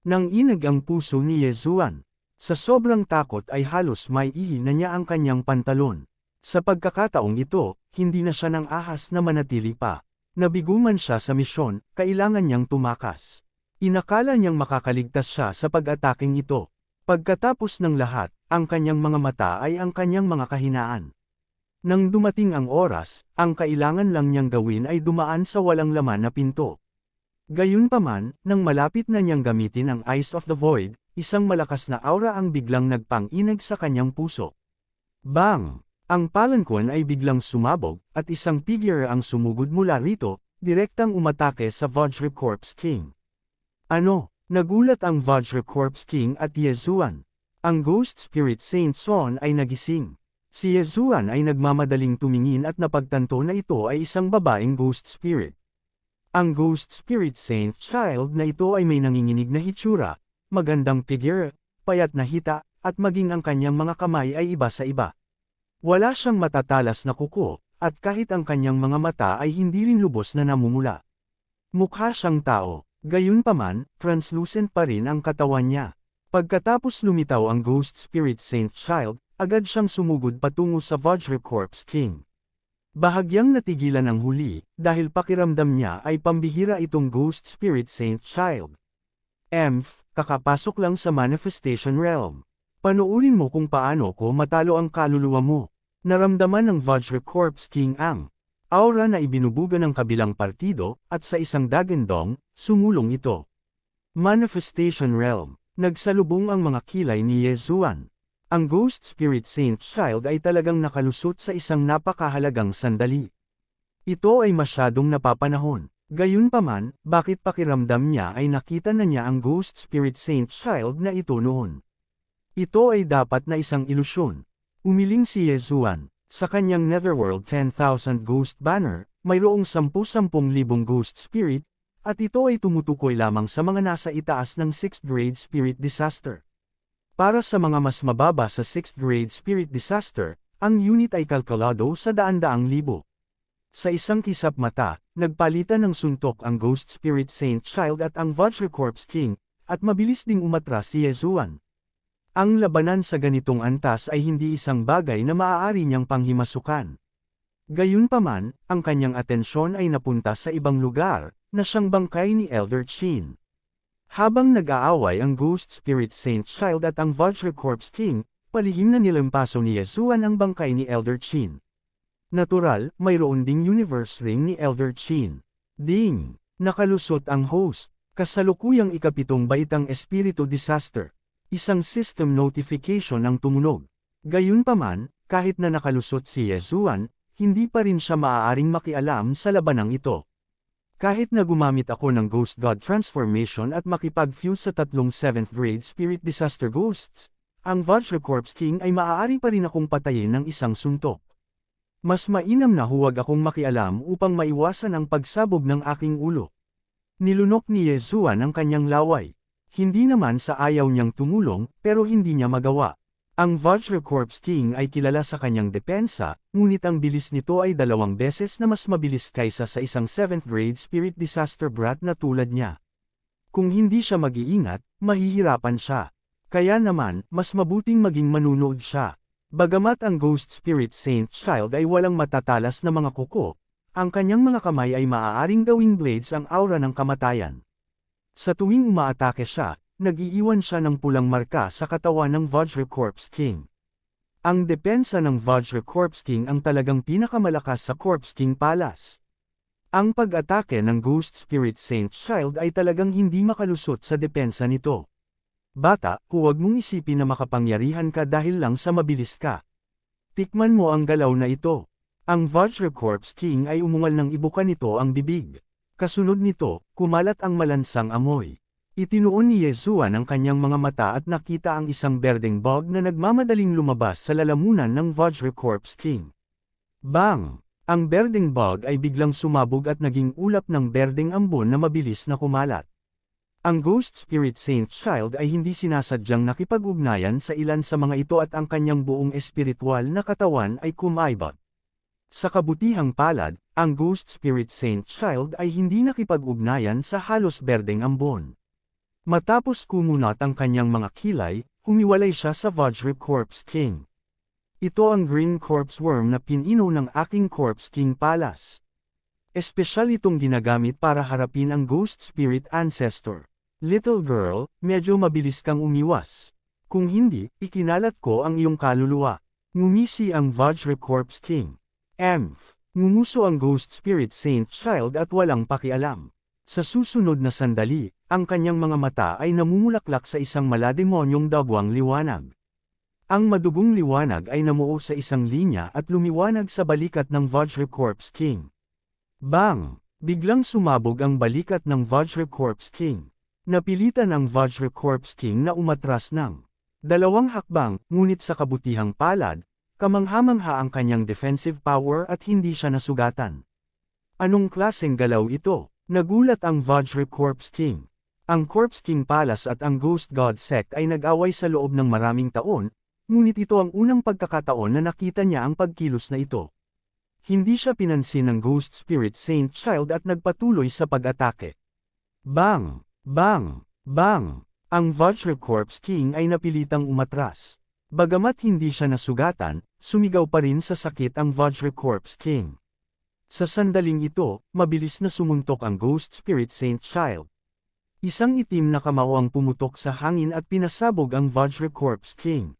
Nang inag ang puso ni Yezuan. Sa sobrang takot ay halos may ihi na niya ang kanyang pantalon. Sa pagkakataong ito, hindi na siya nang ahas na manatili pa. Nabiguman siya sa misyon, kailangan niyang tumakas. Inakala niyang makakaligtas siya sa pag-ataking ito. Pagkatapos ng lahat, ang kanyang mga mata ay ang kanyang mga kahinaan. Nang dumating ang oras, ang kailangan lang niyang gawin ay dumaan sa walang laman na pinto. Gayunpaman, nang malapit na niyang gamitin ang Eyes of the Void, isang malakas na aura ang biglang nagpang-inag sa kanyang puso. Bang! Ang palanquin ay biglang sumabog, at isang figure ang sumugod mula rito, direktang umatake sa Vajra Corpse King. Ano? Nagulat ang Vajra Corpse King at Yezuan. Ang Ghost Spirit Saint Son ay nagising. Si Yezuan ay nagmamadaling tumingin at napagtanto na ito ay isang babaeng Ghost Spirit. Ang Ghost Spirit Saint Child na ito ay may nanginginig na hitsura, magandang figure, payat na hita, at maging ang kanyang mga kamay ay iba sa iba. Wala siyang matatalas na kuko, at kahit ang kanyang mga mata ay hindi rin lubos na namumula. Mukha siyang tao, gayunpaman, translucent pa rin ang katawan niya. Pagkatapos lumitaw ang Ghost Spirit Saint Child, agad siyang sumugod patungo sa Vajra Corpse King. Bahagyang natigilan ang huli, dahil pakiramdam niya ay pambihira itong Ghost Spirit Saint Child. Kakapasok lang sa Manifestation Realm. Panoorin mo kung paano ko matalo ang kaluluwa mo. Naramdaman ng Vajra Corpse King ang aura na ibinubuga ng kabilang partido, at sa isang dagandong, sumulong ito. Manifestation Realm. Nagsalubong ang mga kilay ni Yezuan. Ang Ghost Spirit Saint Child ay talagang nakalusot sa isang napakahalagang sandali. Ito ay masyadong napapanahon. Gayunpaman, bakit pakiramdam niya ay nakita na niya ang Ghost Spirit Saint Child na ito noon? Ito ay dapat na isang ilusyon. Umiling si Yezuan. Sa kanyang Netherworld 10,000 Ghost Banner, mayroong 10,000 Ghost Spirit, at ito ay tumutukoy lamang sa mga nasa itaas ng 6th grade Spirit Disaster. Para sa mga mas mababa sa 6th grade Spirit Disaster, ang unit ay kalkulado sa daan-daang libo. Sa isang kisap mata, nagpalitan ng suntok ang Ghost Spirit Saint Child at ang Vajra Corpse King, at mabilis ding umatras si Yezuan. Ang labanan sa ganitong antas ay hindi isang bagay na maaari niyang panghimasukan. Gayunpaman, ang kanyang atensyon ay napunta sa ibang lugar, na siyang bangkay ni Elder Chin. Habang nag-aaway ang Ghost Spirit Saint Child at ang Vajra Corpse King, palihim na nilampaso ni Yezuan ang bangkay ni Elder Chin. Natural, mayroon ding universe ring ni Elder Chin. Ding! Nakalusot ang host. Kasalukuyang ikapitong baitang Espiritu Disaster. Isang system notification ang tumunog. Gayunpaman, kahit na nakalusot si Yezuan, hindi pa rin siya maaaring makialam sa labanang ito. Kahit na gumamit ako ng Ghost God Transformation at makipag-fuse sa tatlong 7th grade Spirit Disaster Ghosts, ang Vajra Corpse King ay maaari pa rin akong patayin ng isang suntok. Mas mainam na huwag akong makialam upang maiwasan ang pagsabog ng aking ulo. Nilunok ni Yezuan ang kanyang laway. Hindi naman sa ayaw niyang tumulong, pero hindi niya magawa. Ang Vajra Corpse King ay kilala sa kanyang depensa, ngunit ang bilis nito ay 2 beses na mas mabilis kaysa sa isang 7th grade spirit disaster brat na tulad niya. Kung hindi siya mag-iingat, mahihirapan siya. Kaya naman, mas mabuting maging manunood siya. Bagamat ang Ghost Spirit Saint Child ay walang matatalas na mga kuko, ang kanyang mga kamay ay maaaring gawing blades ang aura ng kamatayan. Sa tuwing umaatake siya, nag-iiwan siya ng pulang marka sa katawan ng Vajra Corpse King. Ang depensa ng Vajra Corpse King ang talagang pinakamalakas sa Corpse King Palace. Ang pag-atake ng Ghost Spirit Saint Child ay talagang hindi makalusot sa depensa nito. Bata, huwag mong isipin na makapangyarihan ka dahil lang sa mabilis ka. Tikman mo ang galaw na ito. Ang Vajra Corpse King ay umungal ng ibuka nito ang bibig. Kasunod nito, kumalat ang malansang amoy. Itinuon ni Yezuan ang kanyang mga mata at nakita ang isang berdeng bog na nagmamadaling lumabas sa lalamunan ng Vajra Corpse King. Bang! Ang berdeng bog ay biglang sumabog at naging ulap ng berdeng ambon na mabilis na kumalat. Ang Ghost Spirit Saint Child ay hindi sinasadyang nakipag-ugnayan sa ilan sa mga ito at ang kanyang buong espiritual na katawan ay kumaibot. Sa kabutihang palad, ang Ghost Spirit Saint Child ay hindi nakipag-ugnayan sa halos berdeng ambon. Matapos kumunat ang kanyang mga kilay, humiwalay siya sa Vajra Corpse King. Ito ang green corpse worm na pinino ng aking Corpse King Palace. Espesyal itong ginagamit para harapin ang Ghost Spirit Ancestor. Little girl, medyo mabilis kang umiwas. Kung hindi, ikinalat ko ang iyong kaluluwa. Ngumisi ang Vajra Corpse King. Ngumuso ang Ghost Spirit Saint Child at walang pakialam. Sa susunod na sandali, ang kanyang mga mata ay namumulaklak sa isang malademonyong dagwang liwanag. Ang madugong liwanag ay namuo sa isang linya at lumiwanag sa balikat ng Vajra Corpse King. Bang! Biglang sumabog ang balikat ng Vajra Corpse King. Napilitan ang Vajra Corpse King na umatras ng 2 hakbang, ngunit sa kabutihang palad, kamangha-mangha ang kanyang defensive power at hindi siya nasugatan. Anong klaseng galaw ito? Nagulat ang Vajra Corpse King. Ang Corpse King Palace at ang Ghost God Sect ay nag-away sa loob ng maraming taon, ngunit ito ang unang pagkakataon na nakita niya ang pagkilos na ito. Hindi siya pinansin ng Ghost Spirit Saint Child at nagpatuloy sa pag-atake. Bang! Bang! Bang! Ang Vajra Corpse King ay napilitang umatras. Bagamat hindi siya nasugatan, sumigaw pa rin sa sakit ang Vajra Corpse King. Sa sandaling ito, mabilis na sumuntok ang Ghost Spirit Saint Child. Isang itim na kamao ang pumutok sa hangin at pinasabog ang Vajra Corpse King.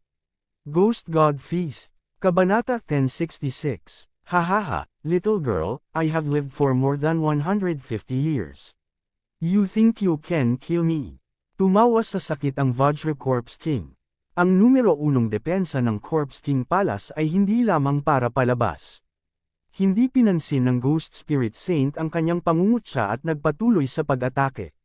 Ghost God Feast. Kabanata 1066. Hahaha, little girl, I have lived for more than 150 years. You think you can kill me? Tumawa sa sakit ang Vajra Corpse King. Ang numero 1 depensa ng Corpse King Palace ay hindi lamang para palabas. Hindi pinansin ng Ghost Spirit Saint ang kanyang pangungutya at nagpatuloy sa pag-atake.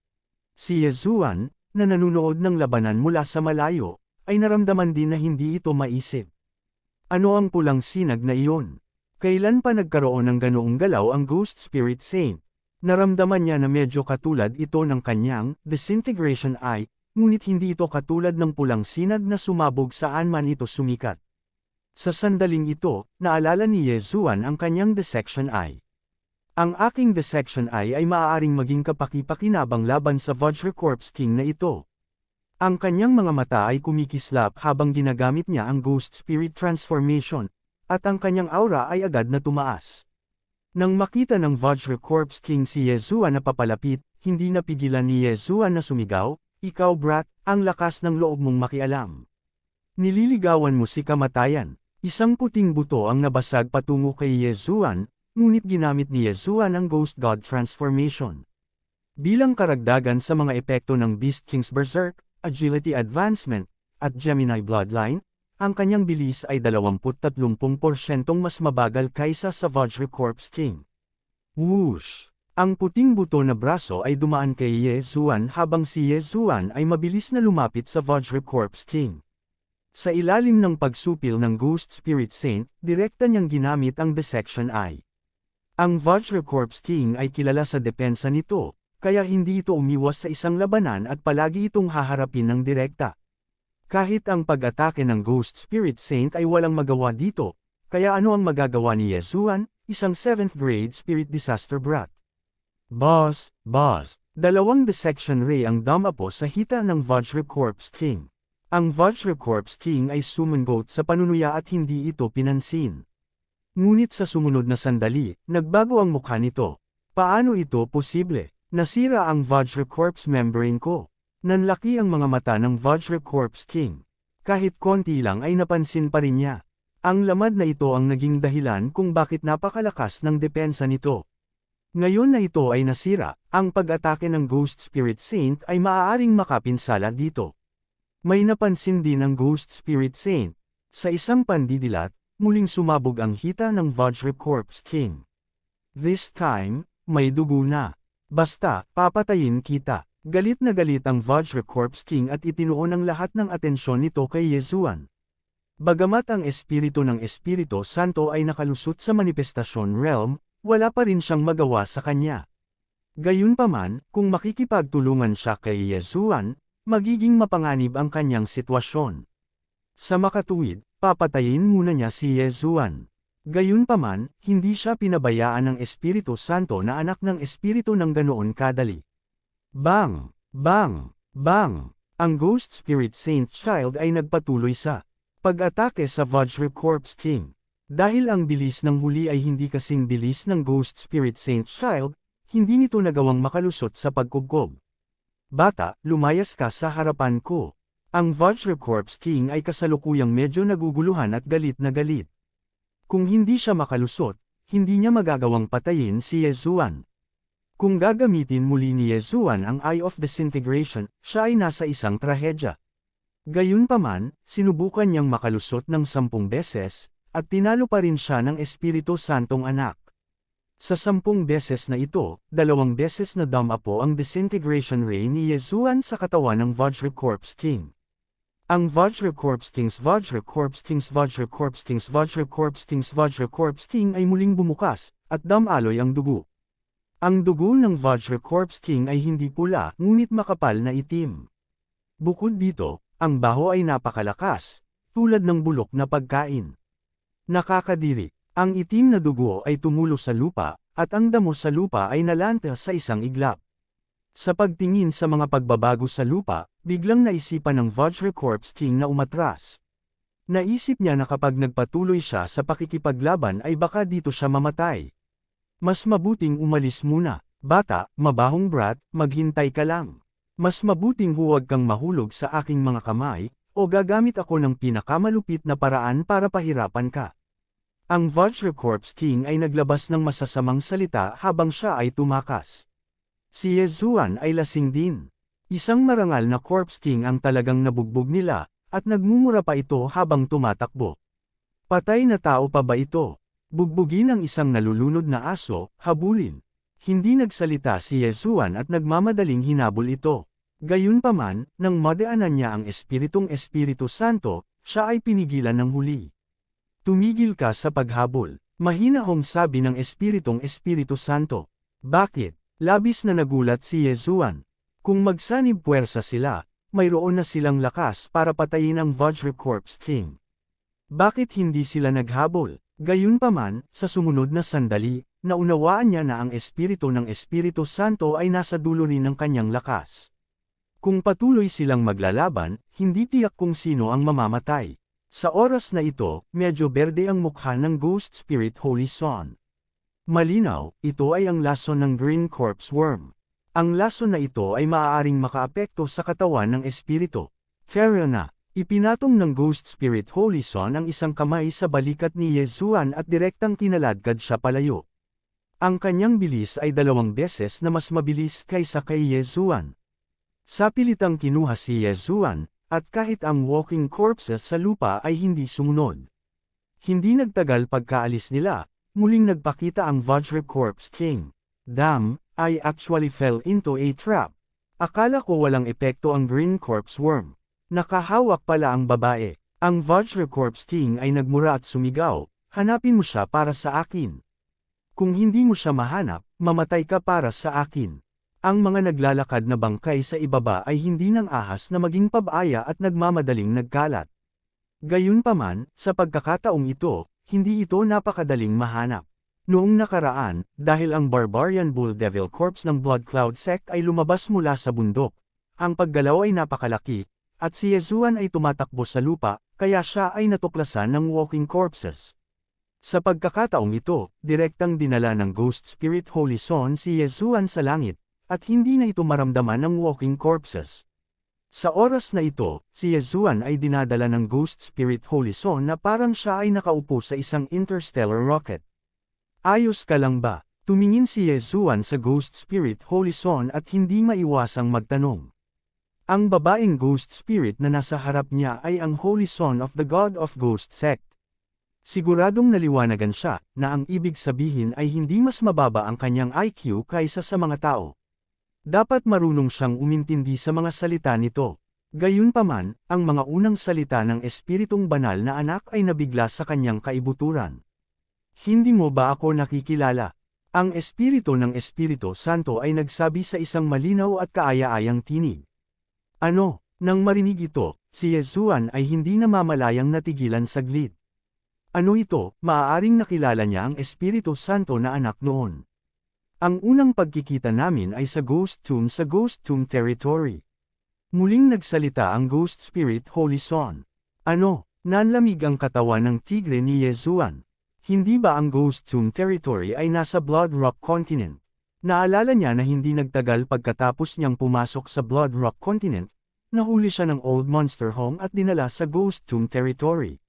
Si Yezuan, na nanunood ng labanan mula sa malayo, ay naramdaman din na hindi ito maisip. Ano ang pulang sinag na iyon? Kailan pa nagkaroon ng ganoong galaw ang Ghost Spirit Saint? Naramdaman niya na medyo katulad ito ng kanyang disintegration eye, ngunit hindi ito katulad ng pulang sinag na sumabog saan man ito sumikat. Sa sandaling ito, naalala ni Yezuan ang kanyang dissection eye. Ang aking dissection eye ay maaaring maging kapaki-pakinabang laban sa Vajra Corpse King na ito. Ang kanyang mga mata ay kumikislap habang ginagamit niya ang Ghost Spirit Transformation, at ang kanyang aura ay agad na tumaas. Nang makita ng Vajra Corpse King si Yezuan na papalapit, hindi napigilan ni Yezuan na sumigaw, "Ikaw brat, ang lakas ng loob mong makialam. Nililigawan mo si kamatayan." Isang puting buto ang nabasag patungo kay Yezuan, ngunit ginamit ni Yezuan ang Ghost God Transformation. Bilang karagdagan sa mga epekto ng Beast King's Berserk, Agility Advancement, at Gemini Bloodline, ang kanyang bilis ay 20-30% mas mabagal kaysa sa Vajra Corpse King. Whoosh! Ang puting buto na braso ay dumaan kay Yezuan habang si Yezuan ay mabilis na lumapit sa Vajra Corpse King. Sa ilalim ng pagsupil ng Ghost Spirit Saint, direkta niyang ginamit ang dissection eye. Ang Vajra Corpse King ay kilala sa depensa nito, kaya hindi ito umiwas sa isang labanan at palagi itong haharapin ng direkta. Kahit ang pag-atake ng Ghost Spirit Saint ay walang magawa dito, kaya ano ang magagawa ni Yezuan, isang 7th grade Spirit Disaster Brat? Boss, dalawang dissection ray ang damapo sa hita ng Vajra Corpse King. Ang Vajra Corpse King ay sumungot sa panunuya at hindi ito pinansin. Ngunit sa sumunod na sandali, nagbago ang mukha nito. Paano ito posible? Nasira ang Vajra Corpse membrane ko. Nanlaki ang mga mata ng Vajra Corpse King. Kahit konti lang ay napansin pa rin niya. Ang lamad na ito ang naging dahilan kung bakit napakalakas ng depensa nito. Ngayon na ito ay nasira, ang pag-atake ng Ghost Spirit Saint ay maaaring makapinsala dito. May napansin din ang Ghost Spirit Saint. Sa isang pandidilat, muling sumabog ang hita ng Vajra Corpse King. This time, may dugo na. Basta, papatayin kita. Galit na galit ang Vajra Corpse King at itinuon ang lahat ng atensyon nito kay Yezuan. Bagamat ang espiritu ng Espiritu Santo ay nakalusot sa manifestation realm, wala pa rin siyang magawa sa kanya. Gayunpaman, kung makikipagtulungan siya kay Yezuan, magiging mapanganib ang kanyang sitwasyon. Sa makatuwid, papatayin muna niya si Yezuan. Gayunpaman, hindi siya pinabayaan ng Espiritu Santo na anak ng Espiritu ng ganoon kadali. Bang! Bang! Bang! Ang Ghost Spirit Saint Child ay nagpatuloy sa pag-atake sa Vajra Corpse King. Dahil ang bilis ng huli ay hindi kasing bilis ng Ghost Spirit Saint Child, hindi nito nagawang makalusot sa pagkugkob. Bata, lumayas ka sa harapan ko. Ang Vajra Corpse King ay kasalukuyang medyo naguguluhan at galit na galit. Kung hindi siya makalusot, hindi niya magagawang patayin si Yezuan. Kung gagamitin muli ni Yezuan ang Eye of Disintegration, siya ay nasa isang trahedya. Gayunpaman, sinubukan niyang makalusot ng 10 beses, at tinalo pa rin siya ng Espiritu Santong anak. Sa 10 beses na ito, 2 beses na damapo ang disintegration ray ni Yezuan sa katawan ng Vajra Corpse King. Ang Vajra Corpse King's Vajra Corpse King's Vajra Corpse King's Vajra Corpse King's Vajra Corpse King ay muling bumukas, at damaloy ang dugo. Ang dugo ng Vajra Corpse King ay hindi pula, ngunit makapal na itim. Bukod dito, ang baho ay napakalakas, tulad ng bulok na pagkain. Nakakadiri, ang itim na dugo ay tumulo sa lupa, at ang damo sa lupa ay nalanta sa isang iglap. Sa pagtingin sa mga pagbabago sa lupa, biglang naisipan ng Vajra Corpse King na umatras. Naisip niya na kapag nagpatuloy siya sa pakikipaglaban ay baka dito siya mamatay. Mas mabuting umalis muna. Bata, mabahong brat, maghintay ka lang. Mas mabuting huwag kang mahulog sa aking mga kamay, o gagamit ako ng pinakamalupit na paraan para pahirapan ka. Ang Vajra Corpse King ay naglabas ng masasamang salita habang siya ay tumakas. Si Yezuan ay lasing din. Isang marangal na Corpse King ang talagang nabugbog nila, at nagmumura pa ito habang tumatakbo. Patay na tao pa ba ito? Bugbugin ang isang nalulunod na aso, habulin. Hindi nagsalita si Yezuan at nagmamadaling hinabol ito. Gayunpaman, nang madaanan niya ang Espiritu Santo, siya ay pinigilan ng huli. Tumigil ka sa paghabol. Mahinahong sabi ng Espiritu Santo. Bakit? Labis na nagulat si Yezuan. Kung magsanib puwersa sila, mayroon na silang lakas para patayin ang Vajra Corpse King. Bakit hindi sila naghabol? Gayunpaman, sa sumunod na sandali, naunawaan niya na ang espiritu ng Espiritu Santo ay nasa dulo rin ng kanyang lakas. Kung patuloy silang maglalaban, hindi tiyak kung sino ang mamamatay. Sa oras na ito, medyo berde ang mukha ng Ghost Spirit Holy Son. Malinaw, ito ay ang lason ng Green Corpse Worm. Ang lason na ito ay maaaring makaapekto sa katawan ng espiritu. Fair na. Ipinatong ng Ghost Spirit Holy Son ang isang kamay sa balikat ni Yezuan at direktang kinaladkad siya palayo. Ang kanyang bilis ay 2 beses na mas mabilis kaysa kay Yezuan. Sa pilitang kinuha si Yezuan, at kahit ang walking corpses sa lupa ay hindi sumunod. Hindi nagtagal pagkaalis nila, muling nagpakita ang Vajra Corpse King. Damn, I actually fell into a trap. Akala ko walang epekto ang Green Corpse Worm. Nakahawak pala ang babae. Ang Vajra Corpse King ay nagmura at sumigaw, hanapin mo siya para sa akin. Kung hindi mo siya mahanap, mamatay ka para sa akin. Ang mga naglalakad na bangkay sa ibaba ay hindi nang ahas na maging pabaya at nagmamadaling nagkalat. Gayunpaman, sa pagkakataong ito, hindi ito napakadaling mahanap. Noong nakaraan, dahil ang Barbarian Bull Devil Corpse ng Blood Cloud Sect ay lumabas mula sa bundok, ang paggalaw ay napakalaki, at si Yezuan ay tumatakbo sa lupa, kaya siya ay natuklasan ng walking corpses. Sa pagkakataong ito, direktang dinala ng Ghost Spirit Holy Son si Yezuan sa langit, at hindi na ito maramdaman ng walking corpses. Sa oras na ito, si Yezuan ay dinadala ng Ghost Spirit Holy Son na parang siya ay nakaupo sa isang interstellar rocket. Ayos ka lang ba? Tumingin si Yezuan sa Ghost Spirit Holy Son at hindi maiwasang magtanong. Ang babaeng Ghost Spirit na nasa harap niya ay ang Holy Son of the God of Ghost Sect. Siguradong naliwanagan siya na ang ibig sabihin ay hindi mas mababa ang kanyang IQ kaysa sa mga tao. Dapat marunong siyang umintindi sa mga salita nito. Gayunpaman, ang mga unang salita ng Espiritong Banal na anak ay nabigla sa kanyang kaibuturan. Hindi mo ba ako nakikilala? Ang Espiritu ng Espiritu Santo ay nagsabi sa isang malinaw at kaaya-ayang tinig. Ano? Nang marinig ito, si Yezuan ay hindi namamalayang natigilan saglit. Ano ito? Maaaring nakilala niya ang Espiritu Santo na anak noon. Ang unang pagkikita namin ay sa Ghost Tomb territory. Muling nagsalita ang Ghost Spirit Holy Son. Ano? Nanlamig ang katawan ng tigre ni Yezuan. Hindi ba ang Ghost Tomb territory ay nasa Blood Rock Continent? Naalala niya na hindi nagtagal pagkatapos niyang pumasok sa Blood Rock Continent, nahuli siya ng Old Monster Home at dinala sa Ghost Tomb territory.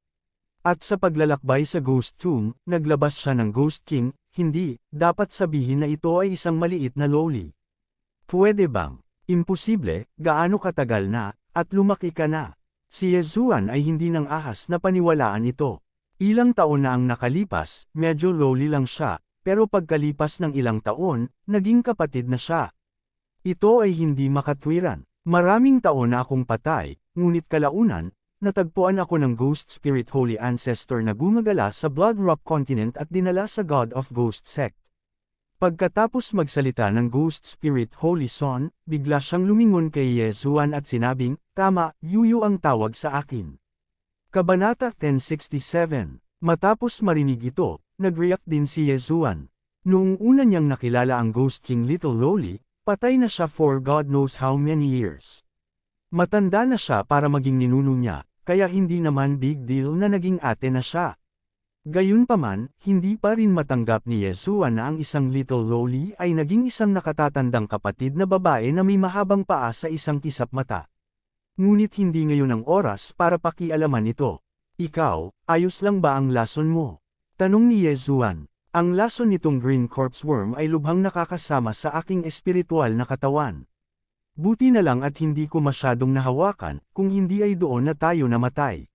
At sa paglalakbay sa Ghost Tomb, naglabas siya ng Ghost King. Hindi, dapat sabihin na ito ay isang maliit na loli. Pwede bang? Imposible, gaano katagal na, at lumaki ka na. Si Yezuan ay hindi nang ahas na paniwalaan ito. Ilang taon na ang nakalipas, medyo loli lang siya, pero pagkalipas ng ilang taon, naging kapatid na siya. Ito ay hindi makatwiran. Maraming taon na akong patay, ngunit kalaunan, natagpuan ako ng Ghost Spirit Holy Ancestor na gumagala sa Blood Rock Continent at dinala sa God of Ghost Sect. Pagkatapos magsalita ng Ghost Spirit Holy Son, bigla siyang lumingon kay Yezuan at sinabing, "Tama, Yuyu ang tawag sa akin." Kabanata 1067. Matapos marinig ito, nag-react din si Yezuan. Noong una niyang nakilala ang Ghost King Little Loli, patay na siya for God knows how many years. Matanda na siya para maging ninuno niya, kaya hindi naman big deal na naging ate na siya. Gayunpaman, hindi pa rin matanggap ni Yezuan na ang isang Little Loli ay naging isang nakatatandang kapatid na babae na may mahabang paa sa isang kisap mata. Ngunit hindi ngayon ang oras para pakialaman ito. Ikaw, ayos lang ba ang lason mo? Tanong ni Yezuan. Ang lason nitong Green Corpse Worm ay lubhang nakakasama sa aking espiritual na katawan. Buti na lang at hindi ko masyadong nahawakan, kung hindi ay doon na tayo namatay.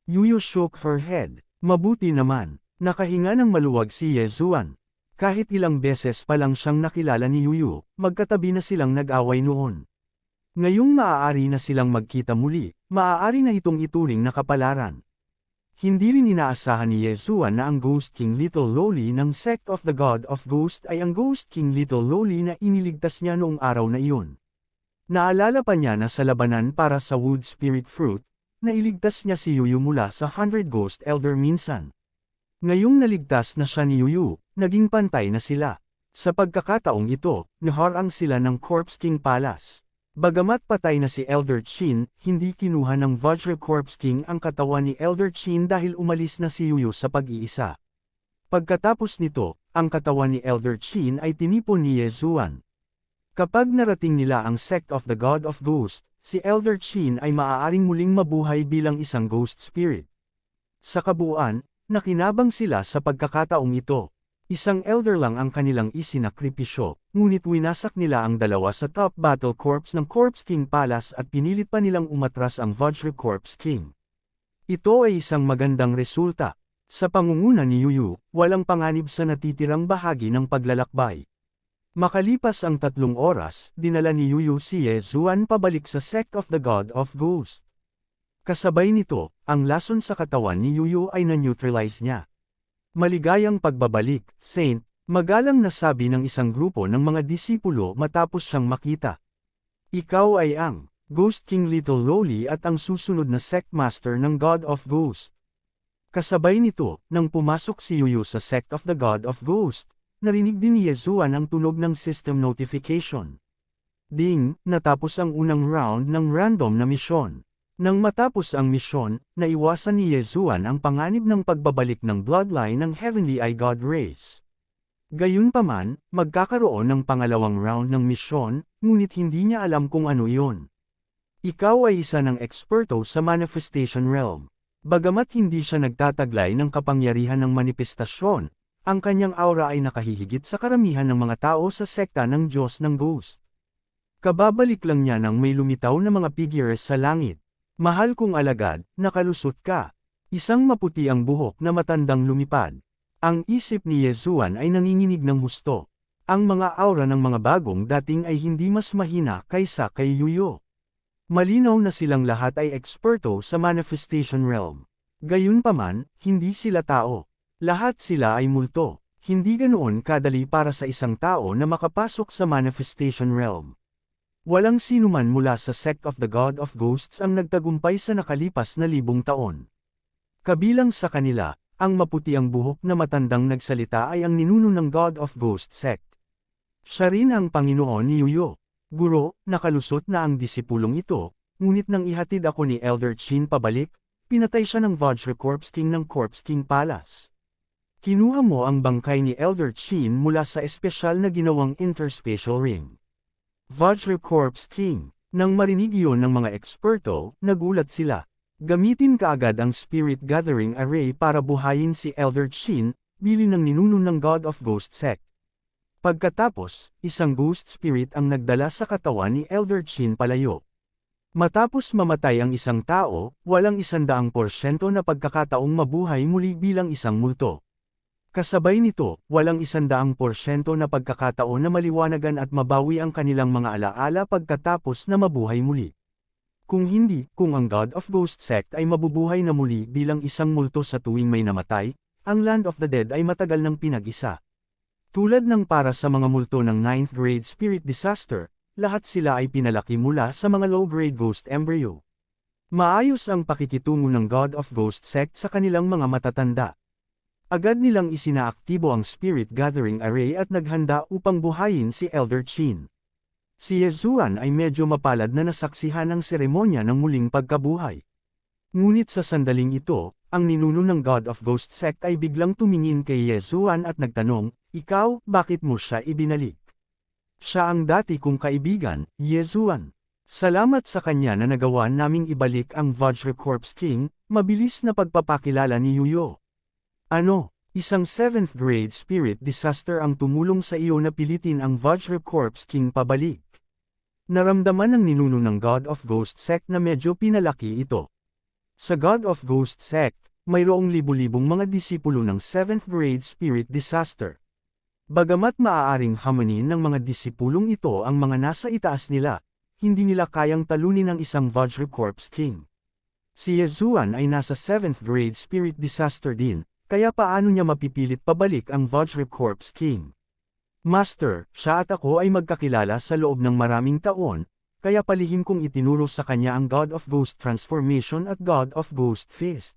Yuyu shook her head. Mabuti naman. Nakahinga ng maluwag si Yezuan. Kahit ilang beses pa lang siyang nakilala ni Yuyu, magkatabi na silang nag-away noon. Ngayong maaari na silang magkita muli, maaari na itong ituring na kapalaran. Hindi rin inaasahan ni Yezuan na ang Ghost King Little Loli ng Sect of the God of Ghost ay ang Ghost King Little Loli na iniligtas niya noong araw na iyon. Naalala pa niya na sa labanan para sa Wood Spirit Fruit, nailigtas niya si Yuyu mula sa 100 Ghost Elder minsan. Ngayong naligtas na siya ni Yuyu, naging pantay na sila. Sa pagkakataong ito, naharang sila ng Corpse King Palace. Bagamat patay na si Elder Chin, hindi kinuha ng Vajra Corpse King ang katawan ni Elder Chin dahil umalis na si Yuyu sa pag-iisa. Pagkatapos nito, ang katawan ni Elder Chin ay tinipon ni Yezuan. Kapag narating nila ang Sect of the God of Ghost, si Elder Chin ay maaaring muling mabuhay bilang isang ghost spirit. Sa kabuuan, nakinabang sila sa pagkakataong ito. Isang elder lang ang kanilang isinakripisyo, ngunit winasak nila ang dalawa sa top battle corps ng Corpse King Palace at pinilit pa nilang umatras ang Vajra Corpse King. Ito ay isang magandang resulta. Sa pangunguna ni Yuyu, walang panganib sa natitirang bahagi ng paglalakbay. Makalipas ang 3 oras, dinala ni Yuyu si Yezuan pabalik sa Sect of the God of Ghost. Kasabay nito, ang lason sa katawan ni Yuyu ay na-neutralize niya. Maligayang pagbabalik, Saint, Magalang na sabi ng isang grupo ng mga disipulo matapos siyang makita. Ikaw ay ang Ghost King Little Lowly at ang susunod na sect master ng God of Ghost. Kasabay nito, nang pumasok si Yuyu sa sect of the God of Ghost, narinig din ni Yezuan ang tunog ng system notification. Ding, natapos ang unang round ng random na misyon. Nang matapos ang misyon, naiwasan ni Yezuan ang panganib ng pagbabalik ng bloodline ng Heavenly Eye God race. Gayunpaman, magkakaroon ng pangalawang round ng misyon, ngunit hindi niya alam kung ano iyon. Ikaw ay isa ng eksperto sa manifestation realm. Bagamat hindi siya nagtataglay ng kapangyarihan ng manifestasyon, ang kanyang aura ay nakahihigit sa karamihan ng mga tao sa sekta ng Diyos ng Ghost. Kababalik lang niya nang may lumitaw na mga figures sa langit. Mahal kong alagad, nakalusot ka. Isang maputi ang buhok na matandang lumipad. Ang isip ni Yezuan ay nanginginig ng husto. Ang mga aura ng mga bagong dating ay hindi mas mahina kaysa kay Yuyo. Malinaw na silang lahat ay eksperto sa manifestation realm. Gayunpaman, hindi sila tao. Lahat sila ay multo. Hindi ganoon kadali para sa isang tao na makapasok sa manifestation realm. Walang sinuman mula sa sect of the God of Ghosts ang nagtagumpay sa nakalipas na 1,000 taon. Kabilang sa kanila, ang maputi ang buhok na matandang nagsalita ay ang ninuno ng God of Ghost sect. Siya rin ang Panginoon ni Yuyo. Guro, nakalusot na ang disipulong ito, ngunit nang ihatid ako ni Elder Chin pabalik, pinatay siya ng Vajra Corpse King ng Corpse King Palace. Kinuha mo ang bangkay ni Elder Chin mula sa espesyal na ginawang interspatial ring. Vajra Corpse King. Nang marinig iyon ng mga eksperto, nagulat sila. Gamitin kaagad ang Spirit Gathering Array para buhayin si Elder Chin, bili ng ninuno ng God of Ghost sect. Pagkatapos, isang ghost spirit ang nagdala sa katawan ni Elder Chin palayo. Matapos mamatay ang isang tao, walang 100% na pagkakataong mabuhay muli bilang isang multo. Kasabay nito, walang 100% na pagkakataon na maliwanagan at mabawi ang kanilang mga alaala pagkatapos na mabuhay muli. Kung hindi, kung ang God of Ghost sect ay mabubuhay na muli bilang isang multo sa tuwing may namatay, ang Land of the Dead ay matagal nang pinag-isa. Tulad ng para sa mga multo ng 9th grade spirit disaster, lahat sila ay pinalaki mula sa mga low-grade ghost embryo. Maayos ang pakikitungo ng God of Ghost sect sa kanilang mga matatanda. Agad nilang isinaaktibo ang Spirit Gathering Array at naghanda upang buhayin si Elder Chin. Si Yezuan ay medyo mapalad na nasaksihan ang seremonya ng muling pagkabuhay. Ngunit sa sandaling ito, ang ninuno ng God of Ghost sect ay biglang tumingin kay Yezuan at nagtanong, "Ikaw, bakit mo siya ibinalik?" "Siya ang dati kong kaibigan, Yezuan. Salamat sa kanya na nagawa naming ibalik ang Vajra Corpse King," mabilis na pagpapakilala ni Yuyo. "Ano, isang 7th grade spirit disaster ang tumulong sa iyo na pilitin ang Vajra Corpse King pabalik?" Naramdaman ng ninuno ng God of Ghost sect na medyo pinalaki ito. Sa God of Ghost sect, mayroong libu-libong mga disipulo ng 7th grade spirit disaster. Bagamat maaaring hamanin ng mga disipulong ito ang mga nasa itaas nila, hindi nila kayang talunin ang isang Vajra Corpse King. Si Yezuan ay nasa 7th grade spirit disaster din, kaya paano niya mapipilit pabalik ang Vajra Corpse King? "Master, siya at ako ay magkakilala sa loob ng maraming taon, kaya palihim kong itinuro sa kanya ang God of Ghost Transformation at God of Ghost Fist.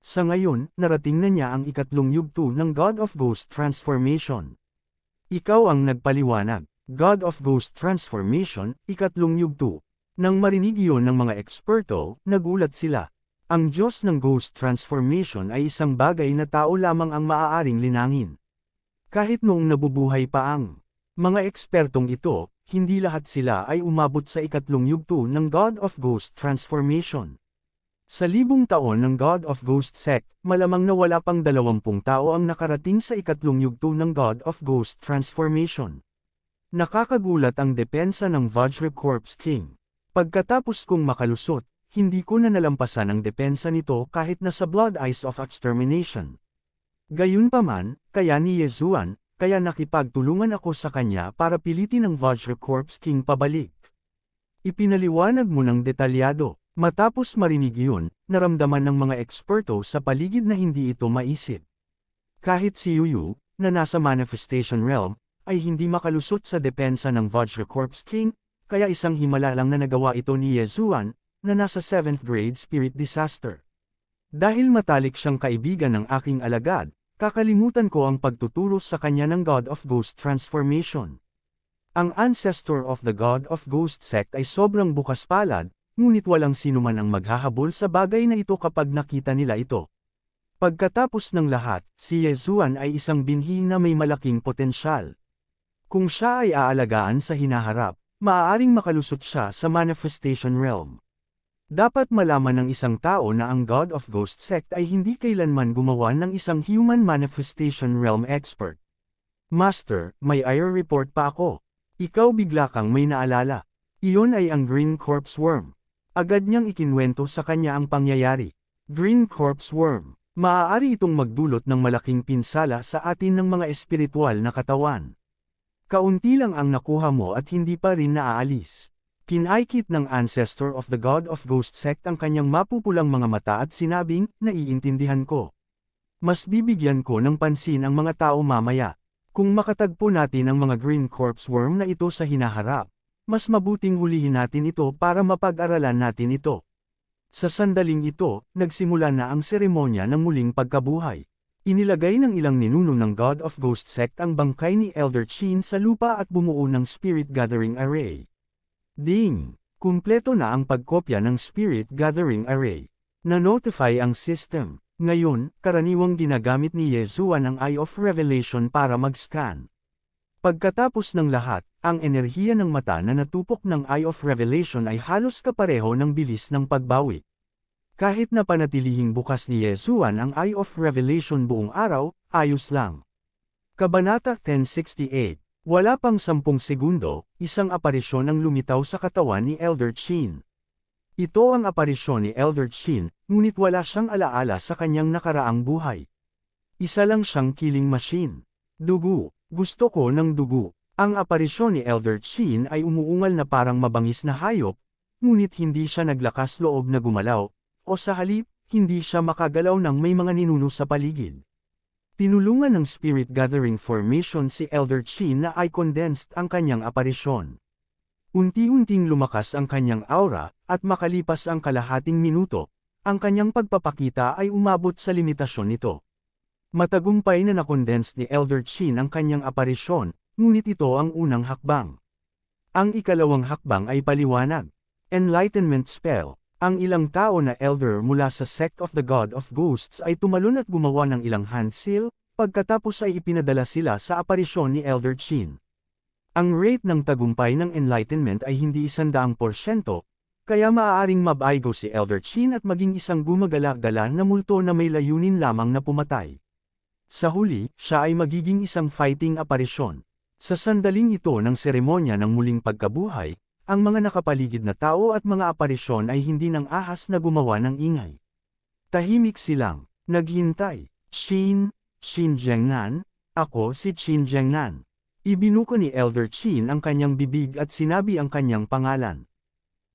Sa ngayon, narating na niya ang ikatlong yugto ng God of Ghost Transformation. Ikaw ang nagpaliwanag, God of Ghost Transformation, ikatlong yugto." Nang marinig iyon ng mga eksperto, nagulat sila. Ang Diyos ng Ghost Transformation ay isang bagay na tao lamang ang maaaring linangin. Kahit noong nabubuhay pa ang mga ekspertong ito, hindi lahat sila ay umabot sa ikatlong yugto ng God of Ghost Transformation. Sa 1,000 taon ng God of Ghost sect, malamang na wala pang 20 tao ang nakarating sa ikatlong yugto ng God of Ghost Transformation. Nakakagulat ang depensa ng Vajra Corpse King. Pagkatapos kong makalusot, hindi ko na nalampasan ang depensa nito kahit na sa Blood Eyes of Extermination. Gayunpaman, kaya ni Yezuan, kaya nakipagtulungan ako sa kanya para pilitin ang Vajra Corpse King pabalik. Ipinaliwanag mo ng detalyado. Matapos marinig iyon, naramdaman ng mga eksperto sa paligid na hindi ito maisip. Kahit si Yuyu, na nasa Manifestation Realm, ay hindi makalusot sa depensa ng Vajra Corpse King, kaya isang himala lang na nagawa ito ni Yezuan, na nasa 7th grade spirit disaster. Dahil matalik siyang kaibigan ng aking alagad, kakalimutan ko ang pagtuturo sa kanya ng God of Ghost Transformation. Ang ancestor of the God of Ghost sect ay sobrang bukas palad, ngunit walang sinuman ang maghahabol sa bagay na ito kapag nakita nila ito. Pagkatapos ng lahat, si Yezuan ay isang binhi na may malaking potensyal. Kung siya ay aalagaan sa hinaharap, maaaring makalusot siya sa Manifestation Realm. Dapat malaman ng isang tao na ang God of Ghost sect ay hindi kailanman gumawa ng isang human Manifestation Realm expert. Master, may IR report pa ako. Ikaw bigla kang may naalala. Iyon ay ang Green Corpse Worm. Agad niyang ikinwento sa kanya ang pangyayari. Green Corpse Worm. Maaari itong magdulot ng malaking pinsala sa atin ng mga espiritual na katawan. Kaunti lang ang nakuha mo at hindi pa rin naaalis. Kinaikit ng ancestor of the God of Ghost sect ang kanyang mapupulang mga mata at sinabing, naiintindihan ko. Mas bibigyan ko ng pansin ang mga tao mamaya. Kung makatagpo natin ang mga Green Corpse Worm na ito sa hinaharap, mas mabuting hulihin natin ito para mapag-aralan natin ito. Sa sandaling ito, nagsimula na ang seremonya ng muling pagkabuhay. Inilagay ng ilang ninuno ng God of Ghost sect ang bangkay ni Elder Chin sa lupa at bumuo ng Spirit Gathering Array. Ding! Kumpleto na ang pagkopya ng Spirit Gathering Array. Na-notify ang system. Ngayon, karaniwang ginagamit ni Yezuan ang Eye of Revelation para mag-scan. Pagkatapos ng lahat, ang enerhiya ng mata na natupok ng Eye of Revelation ay halos kapareho ng bilis ng pagbawi. Kahit na panatilihing bukas ni Yezuan ang Eye of Revelation buong araw, ayos lang. Kabanata 1068. Wala pang 10 segundo, isang aparisyon ang lumitaw sa katawan ni Elder Chin. Ito ang aparisyon ni Elder Chin, ngunit wala siyang alaala sa kanyang nakaraang buhay. Isa lang siyang killing machine. Dugo. Gusto ko ng dugo. Ang aparisyon ni Elder Chin ay umuungal na parang mabangis na hayop, ngunit hindi siya naglakas loob na gumalaw, o sa halip, hindi siya makagalaw ng may mga ninuno sa paligid. Tinulungan ng Spirit Gathering Formation si Elder Chin na ay condensed ang kanyang aparisyon. Unti-unting lumakas ang kanyang aura, at makalipas ang kalahating minuto, ang kanyang pagpapakita ay umabot sa limitasyon nito. Matagumpay na nakondense ni Elder Chin ang kanyang aparisyon, ngunit ito ang unang hakbang. Ang ikalawang hakbang ay paliwanag. Enlightenment Spell. Ang ilang tao na elder mula sa Sect of the God of Ghosts ay tumalon at gumawa ng ilang hand seal, pagkatapos ay ipinadala sila sa aparisyon ni Elder Chin. Ang rate ng tagumpay ng enlightenment ay hindi 100%, kaya maaaring mabaigo si Elder Chin at maging isang gumagala-gala na multo na may layunin lamang na pumatay. Sa huli, siya ay magiging isang fighting aparisyon. Sa sandaling ito ng seremonya ng muling pagkabuhay, ang mga nakapaligid na tao at mga aparisyon ay hindi nang ahas na gumawa ng ingay. Tahimik silang naghintay. Chin Jiangnan, ako si Chin Jiangnan. Ibinuko ni Elder Chin ang kanyang bibig at sinabi ang kanyang pangalan.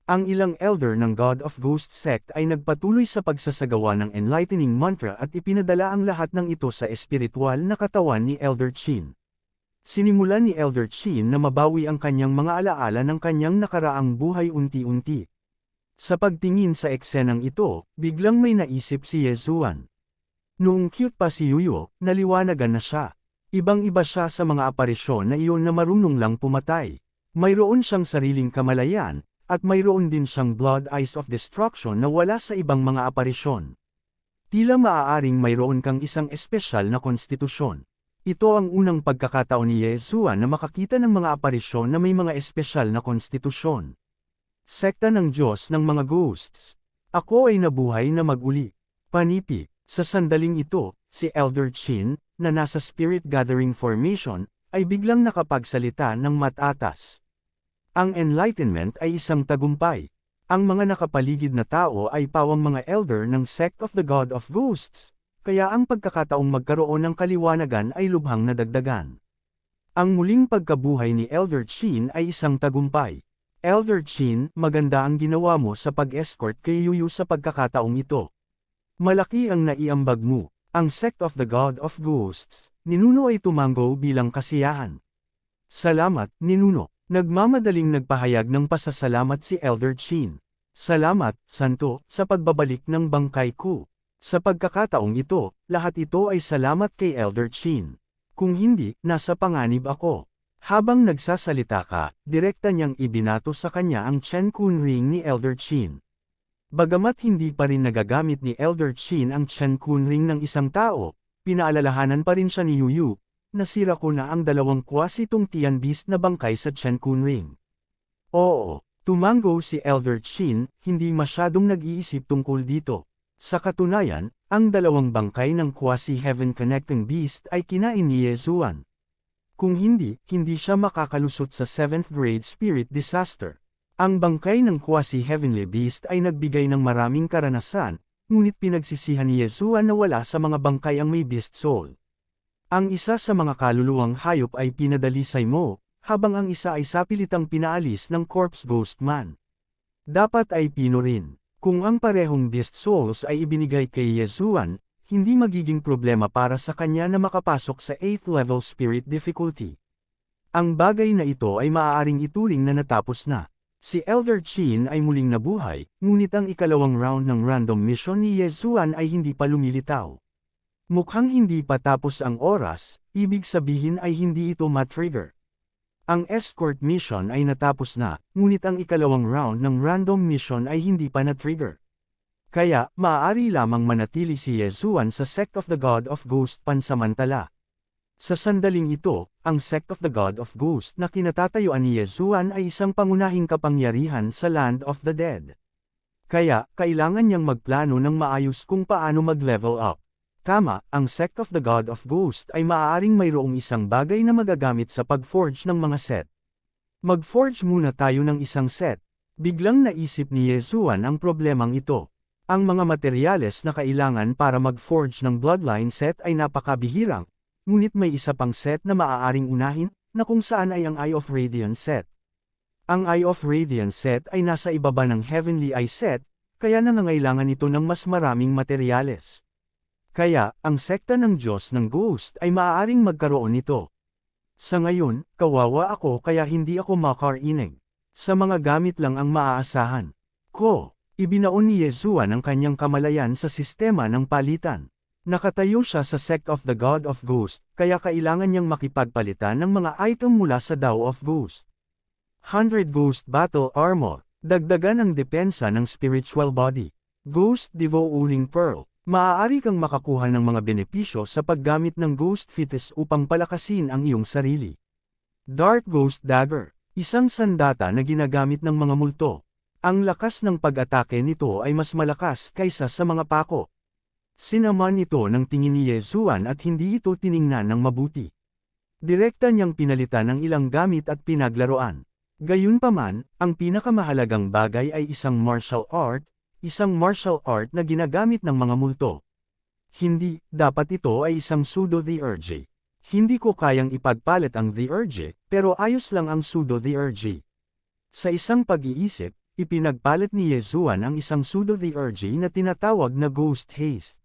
Ang ilang elder ng God of Ghost sect ay nagpatuloy sa pagsasagawa ng enlightening mantra at ipinadala ang lahat ng ito sa espiritual na katawan ni Elder Chin. Sinimulan ni Elder Chin na mabawi ang kanyang mga alaala ng kanyang nakaraang buhay unti-unti. Sa pagtingin sa eksenang ito, biglang may naisip si Yezuan. Noong cute pa si Yuyo, naliwanagan na siya. Ibang-iba siya sa mga aparisyon na iyon na marunong lang pumatay. Mayroon siyang sariling kamalayan, at mayroon din siyang blood eyes of destruction na wala sa ibang mga aparisyon. Tila maaaring mayroon kang isang espesyal na konstitusyon. Ito ang unang pagkakataon ni Yezuan na makakita ng mga aparisyon na may mga espesyal na konstitusyon. Sekta ng Diyos ng mga Ghosts. Ako ay nabuhay na mag-uli. Panipi. Sa sandaling ito, si Elder Chin, na nasa Spirit Gathering Formation, ay biglang nakapagsalita ng matatas. Ang enlightenment ay isang tagumpay. Ang mga nakapaligid na tao ay pawang mga elder ng Sect of the God of Ghosts, kaya ang pagkakataong magkaroon ng kaliwanagan ay lubhang nadagdagan. Ang muling pagkabuhay ni Elder Chin ay isang tagumpay. Elder Chin, maganda ang ginawa mo sa pag-escort kay Yuyu sa pagkakataong ito. Malaki ang naiambag mo. Ang Sect of the God of Ghosts Ninuno ay tumango bilang kasiyahan. Salamat, Ninuno. Nagmamadaling nagpahayag ng pasasalamat si Elder Chin. Salamat, Santo, sa pagbabalik ng bangkay ko. Sa pagkakataong ito, lahat ito ay salamat kay Elder Chin. Kung hindi, nasa panganib ako. Habang nagsasalita ka, direkta niyang ibinato sa kanya ang Chen Kun Ring ni Elder Chin. Bagamat hindi pa rin nagagamit ni Elder Chin ang Chen Kun Ring ng isang tao, pinaalalahanan pa rin siya ni Yuyu. Nasira ko na ang dalawang kwasitong Tian Beast na bangkay sa Chen Kun Ring. Oo, tumango si Elder Chin, hindi masyadong nag-iisip tungkol dito. Sa katunayan, ang dalawang bangkay ng quasi-heaven connecting beast ay kinain ni Yezuan. Kung hindi, hindi siya makakalusot sa 7th grade spirit disaster. Ang bangkay ng quasi-heavenly beast ay nagbigay ng maraming karanasan, ngunit pinagsisihan ni Yezuan na wala sa mga bangkay ang may beast soul. Ang isa sa mga kaluluwang hayop ay pinadalisay mo, habang ang isa ay sapilitang pinaalis ng corpse ghost man. Dapat ay pino rin. Kung ang parehong beast souls ay ibinigay kay Yezuan, hindi magiging problema para sa kanya na makapasok sa 8th level spirit difficulty. Ang bagay na ito ay maaaring ituring na natapos na. Si Elder Chin ay muling nabuhay, ngunit ang ikalawang round ng random mission ni Yezuan ay hindi pa lumilitaw. Mukhang hindi pa tapos ang oras, ibig sabihin ay hindi ito matrigger. Ang escort mission ay natapos na, ngunit ang ikalawang round ng random mission ay hindi pa na-trigger. Kaya, maaari lamang manatili si Yezuan sa Sect of the God of Ghost pansamantala. Sa sandaling ito, ang Sect of the God of Ghost na kinatatayuan ni Yezuan ay isang pangunahing kapangyarihan sa Land of the Dead. Kaya, kailangan niyang magplano ng maayos kung paano mag-level up. Tama, ang Sect of the God of Ghost ay maaaring mayroong isang bagay na magagamit sa pag-forge ng mga set. Mag-forge muna tayo ng isang set. Biglang naisip ni Yezuan ang problemang ito. Ang mga materyales na kailangan para mag-forge ng bloodline set ay napakabihirang, ngunit may isa pang set na maaaring unahin, na kung saan ay ang Eye of Radiance set. Ang Eye of Radiance set ay nasa ibaba ng Heavenly Eye set, kaya nangangailangan ito ng mas maraming materyales. Kaya, ang sekta ng Diyos ng Ghost ay maaaring magkaroon nito. Sa ngayon, kawawa ako kaya hindi ako makarinig. Sa mga gamit lang ang maaasahan. Ibinaon ni Yezuan ang kanyang kamalayan sa sistema ng palitan. Nakatayo siya sa Sect of the God of Ghost, kaya kailangan niyang makipagpalitan ng mga item mula sa Tao of Ghost. 100 Ghost Battle Armor, dagdagan ang depensa ng spiritual body. Ghost Devouring Pearl. Maaari kang makakuha ng mga benepisyo sa paggamit ng Ghost Fetus upang palakasin ang iyong sarili. Dark Ghost Dagger, isang sandata na ginagamit ng mga multo. Ang lakas ng pag-atake nito ay mas malakas kaysa sa mga pako. Sinaman ito ng tingin ni Yezuan at hindi ito tiningnan ng mabuti. Direkta niyang pinalitan ng ilang gamit at pinaglaruan. Gayunpaman, ang pinakamahalagang bagay ay isang martial art na ginagamit ng mga multo. Hindi, dapat ito ay isang pseudo-theurgy. Hindi ko kayang ipagpalit ang theurgy, pero ayos lang ang pseudo-theurgy. Sa isang pag-iisip, ipinagpalit ni Yezuan ang isang pseudo-theurgy na tinatawag na Ghost Haste.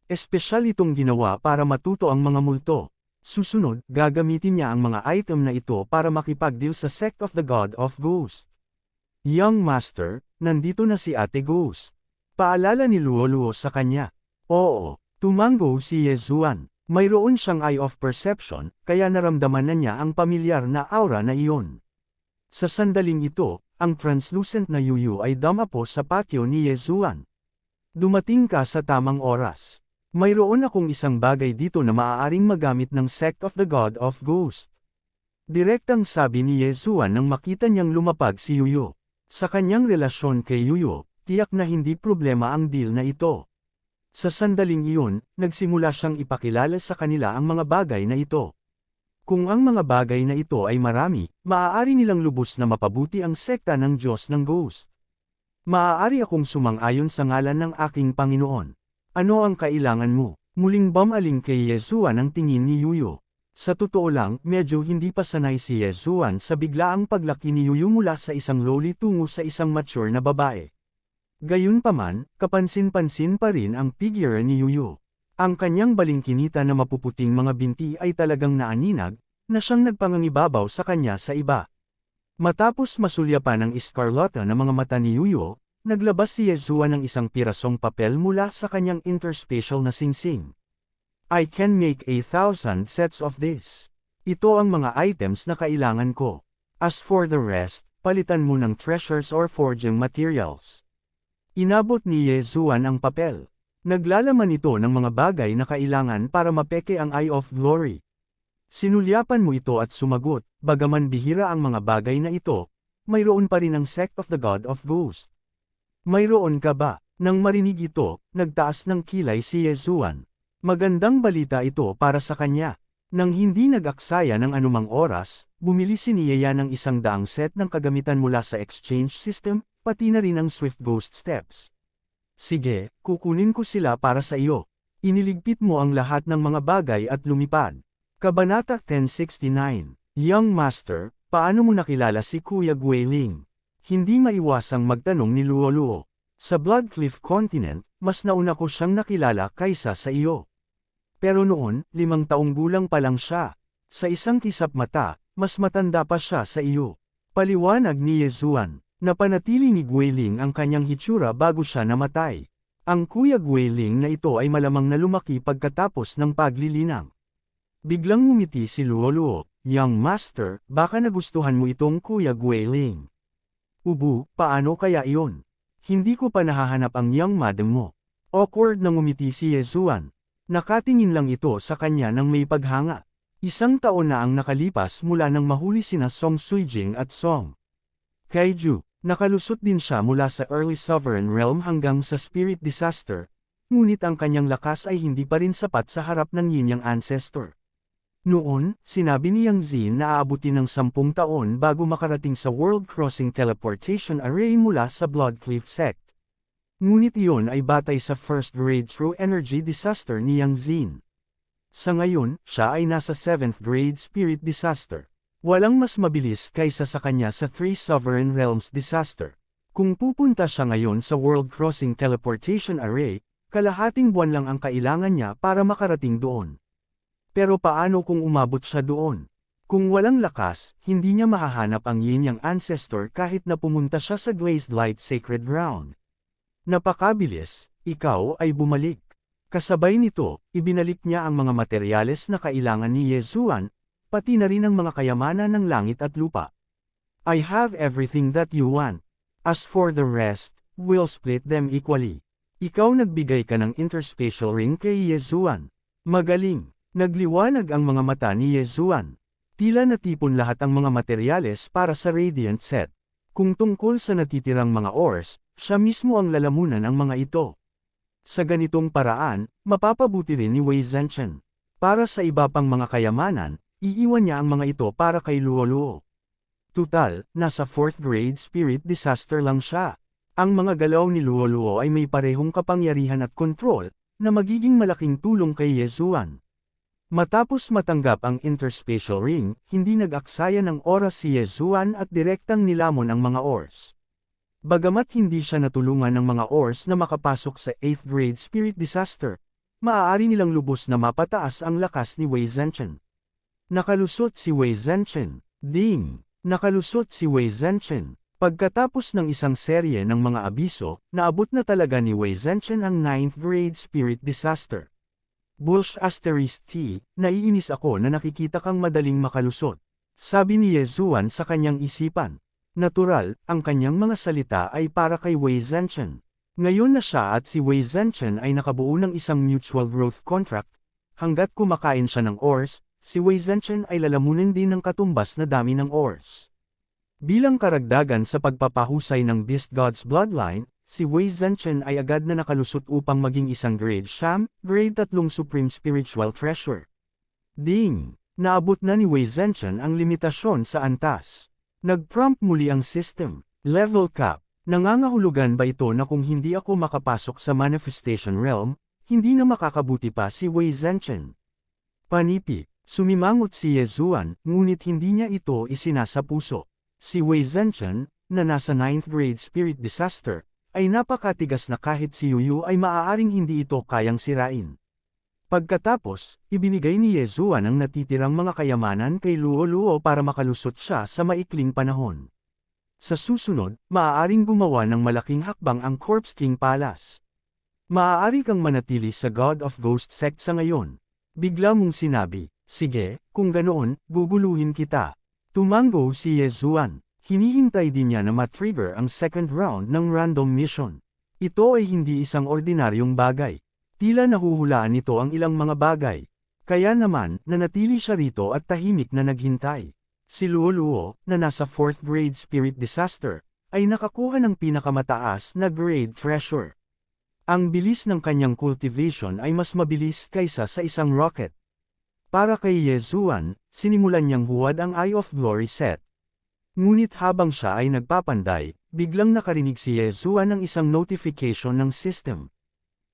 Espesyal itong ginawa para matuto ang mga multo. Susunod, gagamitin niya ang mga item na ito para makipag-deal sa Sect of the God of Ghost. Young Master, nandito na si Ate Ghost. Paalala ni Luo sa kanya. Oo, tumango si Yezuan. Mayroon siyang Eye of Perception, kaya naramdaman na niya ang pamilyar na aura na iyon. Sa sandaling ito, ang translucent na yuyu ay dumapo sa patio ni Yezuan. Dumating ka sa tamang oras. Mayroon akong isang bagay dito na maaaring magamit ng Sect of the God of Ghost. Direktang sabi ni Yezuan nang makita niyang lumapag si Yuyu. Sa kanyang relasyon kay Yuyu, tiyak na hindi problema ang deal na ito. Sa sandaling iyon, nagsimula siyang ipakilala sa kanila ang mga bagay na ito. Kung ang mga bagay na ito ay marami, maaari nilang lubos na mapabuti ang sekta ng Diyos ng Ghost. Maaari akong sumang-ayon sa ngalan ng aking Panginoon. Ano ang kailangan mo? Muling bumaling kay Yezuan ang tingin ni Yuyu. Sa totoo lang, medyo hindi pa sanay si Yezuan sa biglaang paglaki ni Yuyu mula sa isang lowly tungo sa isang mature na babae. Gayunpaman, kapansin-pansin pa rin ang figure ni Yuyu. Ang kanyang balingkinita na mapuputing mga binti ay talagang naaninag, na siyang nagpangangibabaw sa kanya sa iba. Matapos masulyapan ng iskarlata na mga mata ni Yuyo, naglabas si Yezua ng isang pirasong papel mula sa kanyang interspatial na singsing. I can make 1,000 sets of this. Ito ang mga items na kailangan ko. As for the rest, palitan mo ng treasures or forging materials. Inabot ni Yezuan ang papel. Naglalaman ito ng mga bagay na kailangan para mapeke ang Eye of Glory. Sinulyapan mo ito at sumagot, bagaman bihira ang mga bagay na ito, mayroon pa rin ang Sect of the God of Ghosts. Mayroon ka ba? Nang marinig ito, nagtaas ng kilay si Yezuan. Magandang balita ito para sa kanya. Nang hindi nag-aksaya ng anumang oras, bumili si Nia ng 100 set ng kagamitan mula sa exchange system, pati na rin ang Swift Ghost Steps. Sige, kukunin ko sila para sa iyo. Iniligpit mo ang lahat ng mga bagay at lumipad. Kabanata 1069. Young Master, paano mo nakilala si Kuya Guiling? Hindi maiwasang magtanong ni Luoluo. Sa Bloodcliff Continent, mas nauna ko siyang nakilala kaysa sa iyo. Pero noon, 5 taong gulang pa lang siya. Sa isang kisap mata, mas matanda pa siya sa iyo. Paliwanag ni Yezuan. Napanatili ni Guiling ang kanyang hitsura bago siya namatay. Ang Kuya Guiling na ito ay malamang na lumaki pagkatapos ng paglilinang. Biglang ngumiti si Luoluo, Young Master, baka nagustuhan mo itong Kuya Guiling. Ubu, paano kaya iyon? Hindi ko pa nahahanap ang young madam mo. Awkward na ngumiti si Yezuan. Nakatingin lang ito sa kanya ng may paghanga. 1 taon na ang nakalipas mula nang mahuli sina Song Suijing at Song Kaiju. Nakalusot din siya mula sa Early Sovereign Realm hanggang sa Spirit Disaster, ngunit ang kanyang lakas ay hindi pa rin sapat sa harap ng Yin-Yang Ancestor. Noon, sinabi ni Yang Zin na aabutin ng 10 taon bago makarating sa World Crossing Teleportation Array mula sa Bloodcliff Sect. Ngunit iyon ay batay sa First Grade True Energy Disaster ni Yang Zin. Sa ngayon, siya ay nasa 7th Grade Spirit Disaster. Walang mas mabilis kaysa sa kanya sa 3 Sovereign Realms Disaster. Kung pupunta siya ngayon sa World Crossing Teleportation Array, kalahating buwan lang ang kailangan niya para makarating doon. Pero paano kung umabot siya doon? Kung walang lakas, hindi niya mahahanap ang Yin-Yang Ancestor kahit na pumunta siya sa Glazed Light Sacred Ground. Napakabilis, ikaw ay bumalik. Kasabay nito, ibinalik niya ang mga materyales na kailangan ni Yezuan, pati na rin ang mga kayamanan ng langit at lupa. I have everything that you want. As for the rest, we'll split them equally. Ikaw nagbigay ka ng interspatial ring kay Yezuan. Magaling. Nagliwanag ang mga mata ni Yezuan. Tila natipon lahat ang mga materyales para sa Radiant Set. Kung tungkol sa natitirang mga ores, siya mismo ang lalamunan ng mga ito. Sa ganitong paraan, mapapabuti rin ni Wei Zhenchen. Para sa iba pang mga kayamanan, iiwan niya ang mga ito para kay Luoluo. Tutal, nasa 4th grade spirit disaster lang siya. Ang mga galaw ni Luoluo ay may parehong kapangyarihan at kontrol, na magiging malaking tulong kay Yezuan. Matapos matanggap ang interspatial ring, hindi nag-aksaya ng oras si Yezuan at direktang nilamon ang mga ores. Bagamat hindi siya natulungan ng mga ores na makapasok sa 8th grade spirit disaster, maaari nilang lubos na mapataas ang lakas ni Wei Zhenchen. Nakalusot si Wei Zhenchen. Ding! Nakalusot si Wei Zhenchen. Pagkatapos ng isang serye ng mga abiso, naabot na talaga ni Wei Zhenchen ang 9th grade spirit disaster. Bulsh asterisk T, naiinis ako na nakikita kang madaling makalusot. Sabi ni Yezuan sa kanyang isipan. Natural, ang kanyang mga salita ay para kay Wei Zhenchen. Ngayon na siya at si Wei Zhenchen ay nakabuo ng isang mutual growth contract, hanggat kumakain siya ng ores, si Wei Zhenchen ay lalamunin din ng katumbas na dami ng ores. Bilang karagdagan sa pagpapahusay ng Beast God's bloodline, si Wei Zhenchen ay agad na nakalusot upang maging isang grade Sham, grade 3 Supreme Spiritual Treasure. Ding! Naabot na ni Wei Zhenchen ang limitasyon sa antas. Nag-prompt muli ang system. Level cap. Nangangahulugan ba ito na kung hindi ako makapasok sa Manifestation Realm, hindi na makakabuti pa si Wei Zhenchen? Panipi. Sumimangot si Yezuan, ngunit hindi niya ito isinasapuso. Si Wei Zhenchen, na nasa 9th grade spirit disaster, ay napakatigas na kahit si Yuyu ay maaaring hindi ito kayang sirain. Pagkatapos, ibinigay ni Yezuan ang natitirang mga kayamanan kay Luo Luo para makalusot siya sa maikling panahon. Sa susunod, maaaring gumawa ng malaking hakbang ang Corpse King Palace. Maaari kang manatili sa God of Ghost Sect sa ngayon. Bigla mong sinabi, sige, kung ganoon, guguluhin kita. Tumango si Yezuan. Hinihintay din niya na matrigger ang second round ng random mission. Ito ay hindi isang ordinaryong bagay. Tila nahuhulaan nito ang ilang mga bagay. Kaya naman, nanatili siya rito at tahimik na naghintay. Si Luo Luo, na nasa 4th grade Spirit Disaster, ay nakakuha ng pinakamataas na grade treasure. Ang bilis ng kanyang cultivation ay mas mabilis kaysa sa isang rocket. Para kay Yezuan, sinimulan niyang huwad ang Eye of Glory set. Ngunit habang siya ay nagpapanday, biglang nakarinig si Yezuan ng isang notification ng system.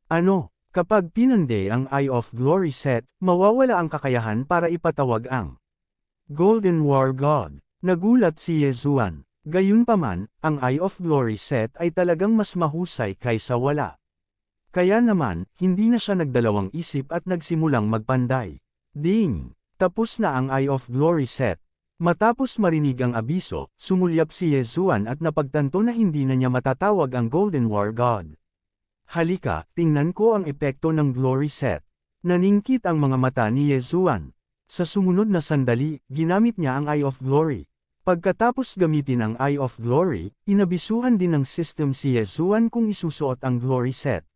Ano? Kapag pinanday ang Eye of Glory set, mawawala ang kakayahan para ipatawag ang Golden War God. Nagulat si Yezuan. Gayunpaman, ang Eye of Glory set ay talagang mas mahusay kaysa wala. Kaya naman, hindi na siya nagdalawang isip at nagsimulang magpanday. Ding! Tapos na ang Eye of Glory set. Matapos marinig ang abiso, sumulyap si Yezuan at napagtanto na hindi na niya matatawag ang Golden War God. Halika, tingnan ko ang epekto ng Glory set. Naningkit ang mga mata ni Yezuan. Sa sumunod na sandali, ginamit niya ang Eye of Glory. Pagkatapos gamitin ang Eye of Glory, inabisuhan din ng system si Yezuan kung isusuot ang Glory set.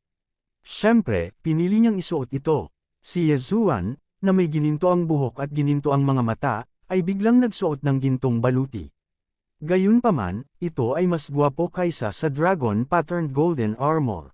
Siyempre, pinili niyang isuot ito. Si Yezuan, na may gininto ang buhok at gininto ang mga mata, ay biglang nagsuot ng gintong baluti. Gayunpaman, ito ay mas gwapo kaysa sa dragon patterned golden armor.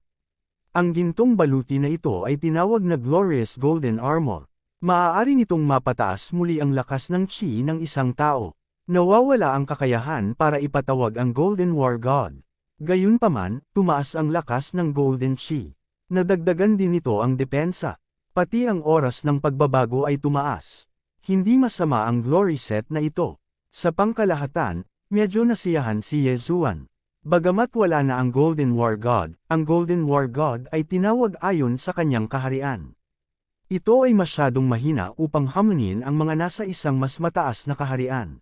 Ang gintong baluti na ito ay tinawag na Glorious Golden Armor. Maaari nitong mapataas muli ang lakas ng chi ng isang tao. Nawawala ang kakayahan para ipatawag ang Golden War God. Gayunpaman, tumaas ang lakas ng Golden Chi. Nadagdagan din nito ang depensa. Pati ang oras ng pagbabago ay tumaas. Hindi masama ang glory set na ito. Sa pangkalahatan, medyo nasiyahan si Yezuan. Bagamat wala na ang Golden War God, ang Golden War God ay tinawag ayon sa kanyang kaharian. Ito ay masyadong mahina upang hamunin ang mga nasa isang mas mataas na kaharian.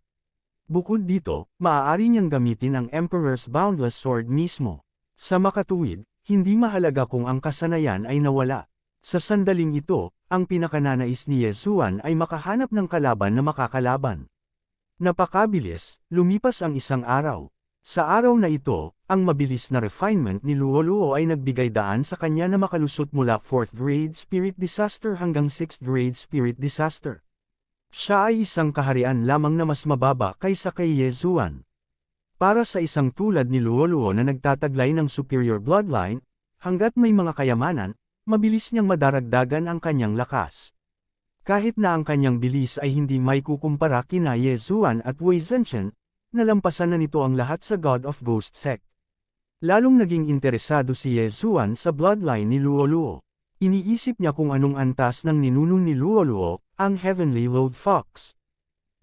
Bukod dito, maaari niyang gamitin ang Emperor's Boundless Sword mismo. Sa makatuwid, hindi mahalaga kung ang kasanayan ay nawala. Sa sandaling ito, ang pinakananais ni Yezuan ay makahanap ng kalaban na makakalaban. Napakabilis, lumipas ang isang araw. Sa araw na ito, ang mabilis na refinement ni Luo Luo ay nagbigay daan sa kanya na makalusot mula 4th grade Spirit Disaster hanggang 6th grade Spirit Disaster. Siya ay isang kaharian lamang na mas mababa kaysa kay Yezuan. Para sa isang tulad ni Luo Luo na nagtataglay ng superior bloodline, hanggat may mga kayamanan, mabilis niyang madaragdagan ang kanyang lakas. Kahit na ang kanyang bilis ay hindi may kukumpara kina Yezuan at Wei Zhenchen, nalampasan na nito ang lahat sa God of Ghost Sect. Lalong naging interesado si Yezuan sa bloodline ni Luo Luo. Iniisip niya kung anong antas ng ninuno ni Luo Luo, ang Heavenly Lord Fox.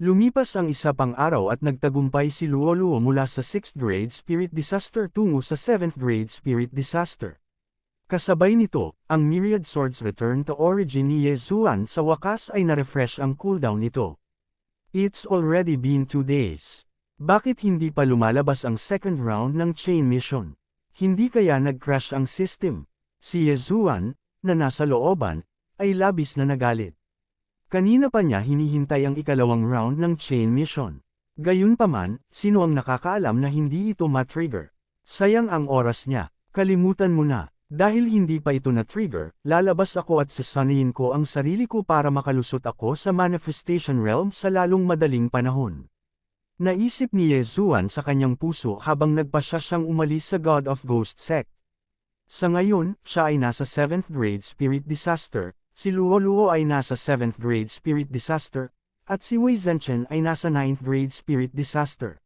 Lumipas ang isa pang araw at nagtagumpay si Luo Luo mula sa 6th grade Spirit Disaster tungo sa 7th grade Spirit Disaster. Kasabay nito, ang Myriad Swords Return to Origin ni Yezuan sa wakas ay na-refresh ang cooldown nito. It's already been 2 days. Bakit hindi pa lumalabas ang second round ng chain mission? Hindi kaya nag-crash ang system? Si Yezuan, na nasa looban, ay labis na nagalit. Kanina pa niya hinihintay ang ikalawang round ng chain mission. Gayunpaman, sino ang nakakaalam na hindi ito matrigger? Sayang ang oras niya. Kalimutan mo na. Dahil hindi pa ito na-trigger, lalabas ako at sasanayin ko ang sarili ko para makalusot ako sa manifestation realm sa lalong madaling panahon. Naisip ni Yezuan sa kanyang puso habang nagpasya siyang umalis sa God of Ghost Sect. Sa ngayon, siya ay nasa 7th grade Spirit Disaster, si Luo Luo ay nasa 7th grade Spirit Disaster, at si Wei Zhenchen ay nasa 9th grade Spirit Disaster.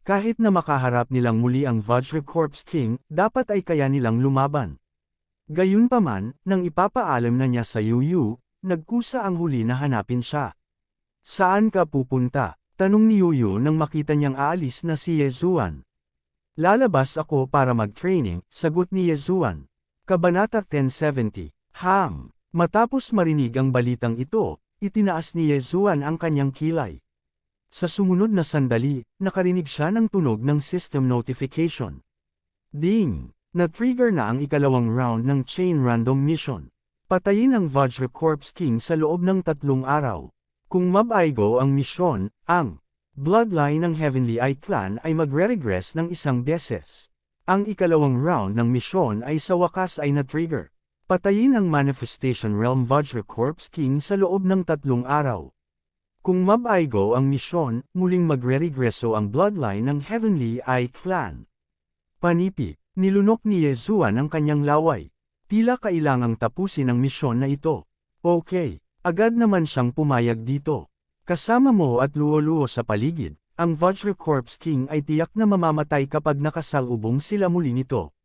Kahit na makaharap nilang muli ang Vajra Corpse King, dapat ay kaya nilang lumaban. Gayunpaman, nang ipapaalam na niya sa Yu, nagkusa ang huli na hanapin siya. Saan ka pupunta? Tanong ni Yu nang makita niyang aalis na si Yezuan. Lalabas ako para mag-training, sagot ni Yezuan. Kabanata 1070. Matapos marinig ang balitang ito, itinaas ni Yezuan ang kanyang kilay. Sa sumunod na sandali, nakarinig siya ng tunog ng system notification. Ding! Na-trigger na ang ikalawang round ng Chain Random Mission. Patayin ang Vajra Corpse King sa loob ng 3 araw. Kung mabaigo ang misyon, ang bloodline ng Heavenly Eye Clan ay magre-regress ng 1 beses. Ang ikalawang round ng misyon ay sa wakas ay na-trigger. Patayin ang Manifestation Realm Vajra Corpse King sa loob ng 3 araw. Kung mabaigo ang misyon, muling magre-regreso ang bloodline ng Heavenly Eye Clan. Panipi, nilunok ni Yezuan ang kanyang laway. Tila kailangang tapusin ang misyon na ito. Okay, agad naman siyang pumayag dito. Kasama mo at luo-luo sa paligid, ang Vajra Corpse King ay tiyak na mamamatay kapag nakasalubong sila muli nito.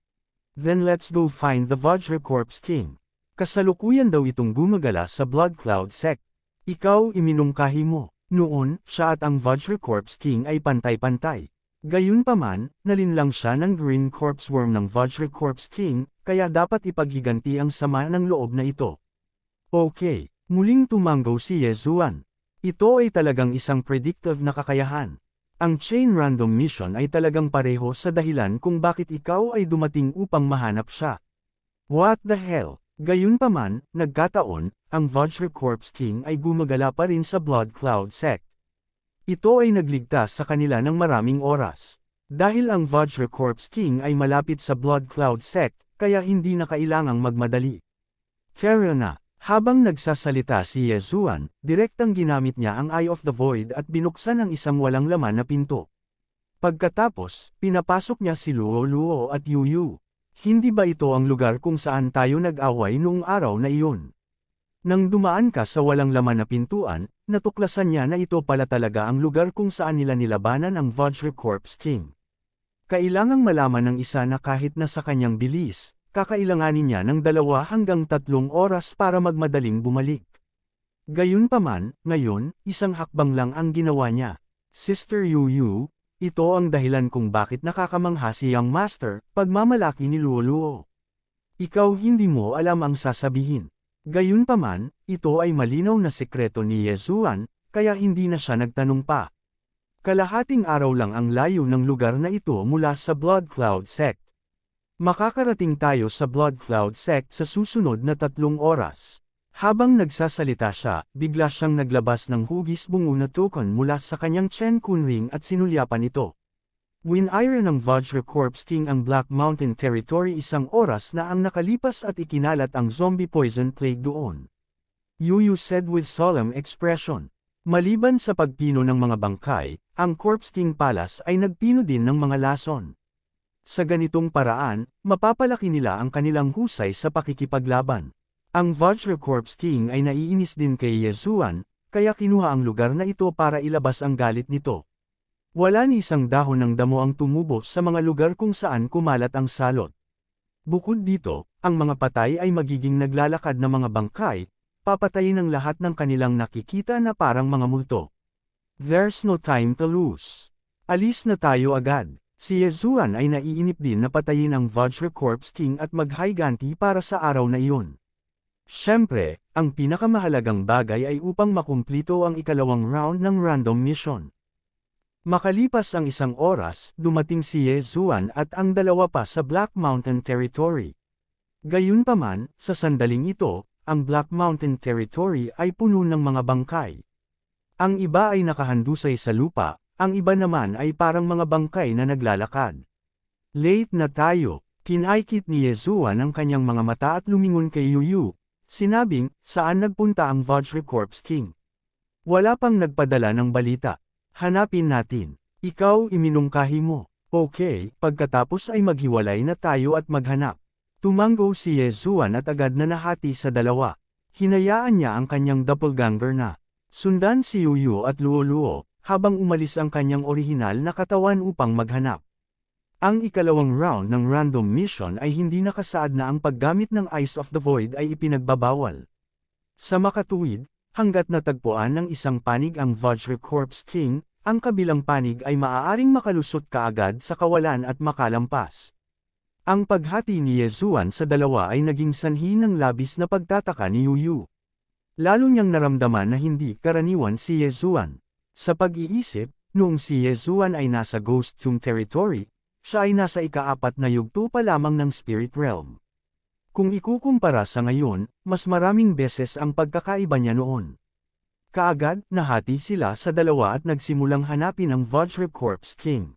Then let's go find the Vajra Corpse King. Kasalukuyan daw itong gumagala sa Blood Cloud Sect. Ikaw iminungkahi mo. Noon, siya at ang Vajra Corpse King ay pantay-pantay. Gayunpaman, nalinlang siya ng Green Corpse Worm ng Vajra Corpse King, kaya dapat ipaghiganti ang sama ng loob na ito. Okay, muling tumanggo si Yezuan. Ito ay talagang isang predictive na kakayahan. Ang Chain Random Mission ay talagang pareho sa dahilan kung bakit ikaw ay dumating upang mahanap siya. What the hell? Gayunpaman, nagkataon, ang Vajra Corpse King ay gumagala pa rin sa Blood Cloud Sect. Ito ay nagligtas sa kanila ng maraming oras. Dahil ang Vajra Corpse King ay malapit sa Blood Cloud Sect, kaya hindi na kailangang magmadali. Fair na, habang nagsasalita si Yezuan, direktang ginamit niya ang Eye of the Void at binuksan ang isang walang laman na pinto. Pagkatapos, pinapasok niya si Luo Luo at Yuyu. Hindi ba ito ang lugar kung saan tayo nag-away noong araw na iyon? Nang dumaan ka sa walang laman na pintuan, natuklasan niya na ito pala talaga ang lugar kung saan nila nilabanan ang Vajra Corpse King. Kailangang malaman ng isa na kahit na sa kanyang bilis, kakailanganin niya ng 2 hanggang 3 oras para magmadaling bumalik. Gayunpaman, ngayon, isang hakbang lang ang ginawa niya. Sister Yuyu, ito ang dahilan kung bakit nakakamangha si Young Master, pagmamalaki ni Luo Luo. Ikaw hindi mo alam ang sasabihin. Gayunpaman, ito ay malinaw na sekreto ni Yezuan, kaya hindi na siya nagtanong pa. Kalahating araw lang ang layo ng lugar na ito mula sa Blood Cloud Sect. Makakarating tayo sa Blood Cloud Sect sa susunod na 3 oras. Habang nagsasalita siya, bigla siyang naglabas ng hugis bungo na token mula sa kanyang Chen Kun Ring at sinulyapan ito. Winire ng Vajra Corpse King ang Black Mountain Territory 1 oras na ang nakalipas at ikinalat ang zombie poison plague doon. Yuyu said with solemn expression. Maliban sa pagpino ng mga bangkay, ang Corpse King Palace ay nagpino din ng mga lason. Sa ganitong paraan, mapapalaki nila ang kanilang husay sa pakikipaglaban. Ang Vajra Corpse King ay naiinis din kay Yezuan, kaya kinuha ang lugar na ito para ilabas ang galit nito. Wala ni isang dahon ng damo ang tumubo sa mga lugar kung saan kumalat ang salot. Bukod dito, ang mga patay ay magiging naglalakad na mga bangkay, papatayin ang lahat ng kanilang nakikita na parang mga multo. There's no time to lose. Alis na tayo agad. Si Yezuan ay naiinip din na patayin ang Vajra Corpse King at maghayganti para sa araw na iyon. Siyempre, ang pinakamahalagang bagay ay upang makumplito ang ikalawang round ng random mission. Makalipas ang 1 oras, dumating si Yezuan at ang 2 pa sa Black Mountain Territory. Gayunpaman, sa sandaling ito, ang Black Mountain Territory ay puno ng mga bangkay. Ang iba ay nakahandusay sa lupa, ang iba naman ay parang mga bangkay na naglalakad. Late na tayo, kinaikit ni Yezuan ang kanyang mga mata at lumingon kay Yuyu. Sinabing, saan nagpunta ang Vajra Corpse King? Wala pang nagpadala ng balita. Hanapin natin. Ikaw iminungkahi mo. Okay, pagkatapos ay maghiwalay na tayo at maghanap. Tumanggo si Yezuan at agad na nahati sa 2. Hinayaan niya ang kanyang doppelganger na sundan si Yuyu at Luo Luo, habang umalis ang kanyang orihinal na katawan upang maghanap. Ang ikalawang round ng random mission ay hindi nakasaad na ang paggamit ng Eyes of the Void ay ipinagbabawal. Sa makatuwid, hanggat natagpuan ng isang panig ang Vajra Corpse King, ang kabilang panig ay maaaring makalusot kaagad sa kawalan at makalampas. Ang paghati ni Yezuan sa dalawa ay naging sanhi ng labis na pagtataka ni Yuyu. Lalo niyang naramdaman na hindi karaniwan si Yezuan. Sa pag-iisip, noong si Yezuan ay nasa Ghost Tomb territory, siya ay nasa ika-4 na yugto pa lamang ng Spirit Realm. Kung ikukumpara sa ngayon, mas maraming beses ang pagkakaiba niya noon. Kaagad, nahati sila sa dalawa at nagsimulang hanapin ang Vajra Corpse King.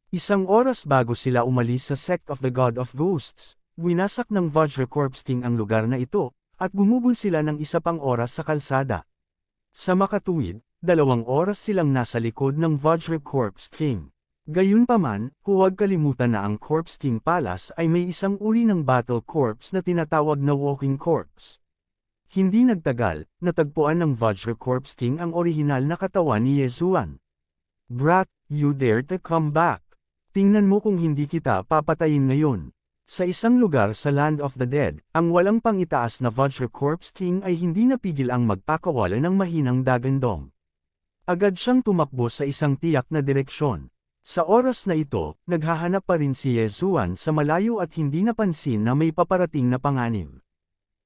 Isang oras bago sila umalis sa Sect of the God of Ghosts, winasak ng Vajra Corpse King ang lugar na ito, at gumugol sila ng isa pang oras sa kalsada. Sa makatuwid, 2 oras silang nasa likod ng Vajra Corpse King. Gayunpaman, huwag kalimutan na ang Corpse King Palace ay may isang uri ng battle corpse na tinatawag na walking corpse. Hindi nagtagal, natagpuan ng Vajra Corpse King ang orihinal na katawan ni Yezuan. "Brat, you dare to come back. Tingnan mo kung hindi kita papatayin ngayon." Sa isang lugar sa Land of the Dead, ang walang pangitaas na Vajra Corpse King ay hindi napigil ang magpakawala ng mahinang dagandong. Agad siyang tumakbo sa isang tiyak na direksyon. Sa oras na ito, naghahanap pa rin si Yezuan sa malayo at hindi napansin na may paparating na panganib.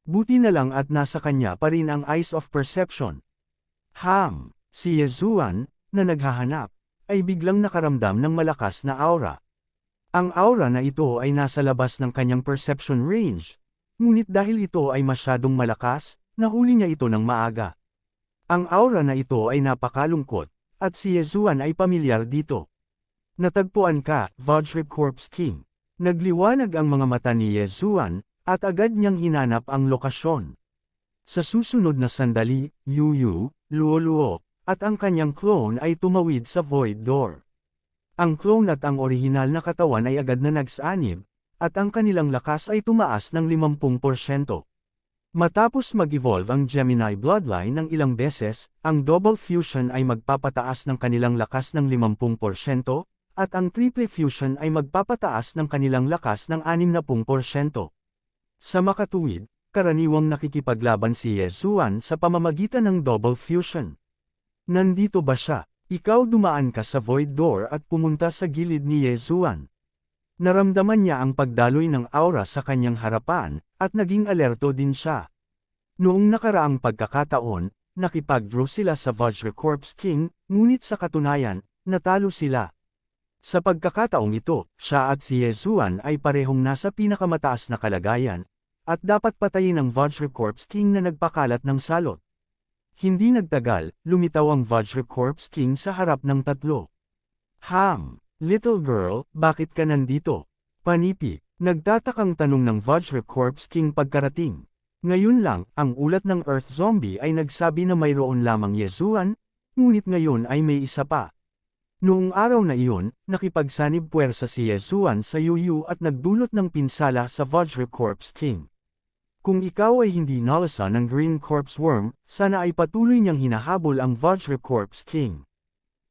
Buti na lang at nasa kanya pa rin ang eyes of perception. Si Yezuan, na naghahanap, ay biglang nakaramdam ng malakas na aura. Ang aura na ito ay nasa labas ng kanyang perception range, ngunit dahil ito ay masyadong malakas, nahuli niya ito ng maaga. Ang aura na ito ay napakalungkot, at si Yezuan ay pamilyar dito. "Natagpuan ka, Vajra Corpse King." Nagliwanag ang mga mata ni Yezuan, at agad niyang hinanap ang lokasyon. Sa susunod na sandali, Yuyu, Luo, at ang kanyang clone ay tumawid sa Void Door. Ang clone at ang orihinal na katawan ay agad na nagsanib, at ang kanilang lakas ay tumaas ng 50%. Matapos mag-evolve ang Gemini bloodline ng ilang beses, ang double fusion ay magpapataas ng kanilang lakas ng 50%, at ang triple fusion ay magpapataas ng kanilang lakas ng 60%. Sa makatuwid, karaniwang nakikipaglaban si Yezuan sa pamamagitan ng double fusion. Nandito ba siya? Ikaw dumaan ka sa Void Door at pumunta sa gilid ni Yezuan. Naramdaman niya ang pagdaloy ng aura sa kanyang harapan, at naging alerto din siya. Noong nakaraang pagkakataon, nakipag-draw sila sa Vajra Corpse King, ngunit sa katunayan, natalo sila. Sa pagkakataong ito, siya at si Yezuan ay parehong nasa pinakamataas na kalagayan, at dapat patayin ang Vajra Corpse King na nagpakalat ng salot. Hindi nagtagal, lumitaw ang Vajra Corpse King sa harap ng tatlo. Little girl, bakit ka nandito?" Panipi, nagtatakang tanong ng Vajra Corpse King pagkarating. Ngayon lang, ang ulat ng Earth Zombie ay nagsabi na mayroon lamang Yezuan, ngunit ngayon ay may isa pa. Noong araw na iyon, nakipagsanib puwersa si Yezuan sa Yuyu at nagdulot ng pinsala sa Vajra Corpse King. Kung ikaw ay hindi nalasa ng Green Corpse Worm, sana ay patuloy niyang hinahabol ang Vajra Corpse King.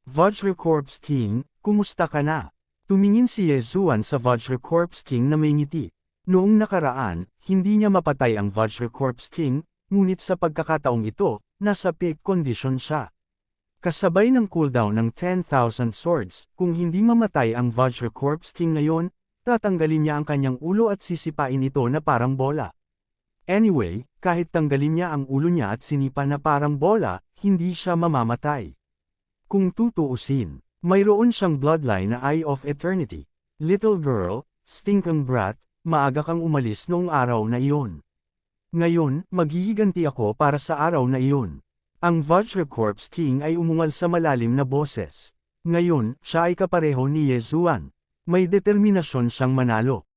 "Vajra Corpse King, kumusta ka na?" Tumingin si Yezuan sa Vajra Corpse King na may ngiti. Noong nakaraan, hindi niya mapatay ang Vajra Corpse King, ngunit sa pagkakataong ito, nasa peak condition siya. Kasabay ng cooldown ng 10,000 swords, kung hindi mamatay ang Vajra Corpse King ngayon, tatanggalin niya ang kanyang ulo at sisipain ito na parang bola. Anyway, kahit tanggalin niya ang ulo niya at sinipa na parang bola, hindi siya mamamatay. Kung tutuusin, mayroon siyang bloodline na Eye of Eternity. "Little girl, stinkang brat, maaga kang umalis noong araw na iyon. Ngayon, maghihiganti ako para sa araw na iyon." Ang Vajra Corpse King ay umungal sa malalim na boses. Ngayon, siya ay kapareho ni Yezuan. May determinasyon siyang manalo.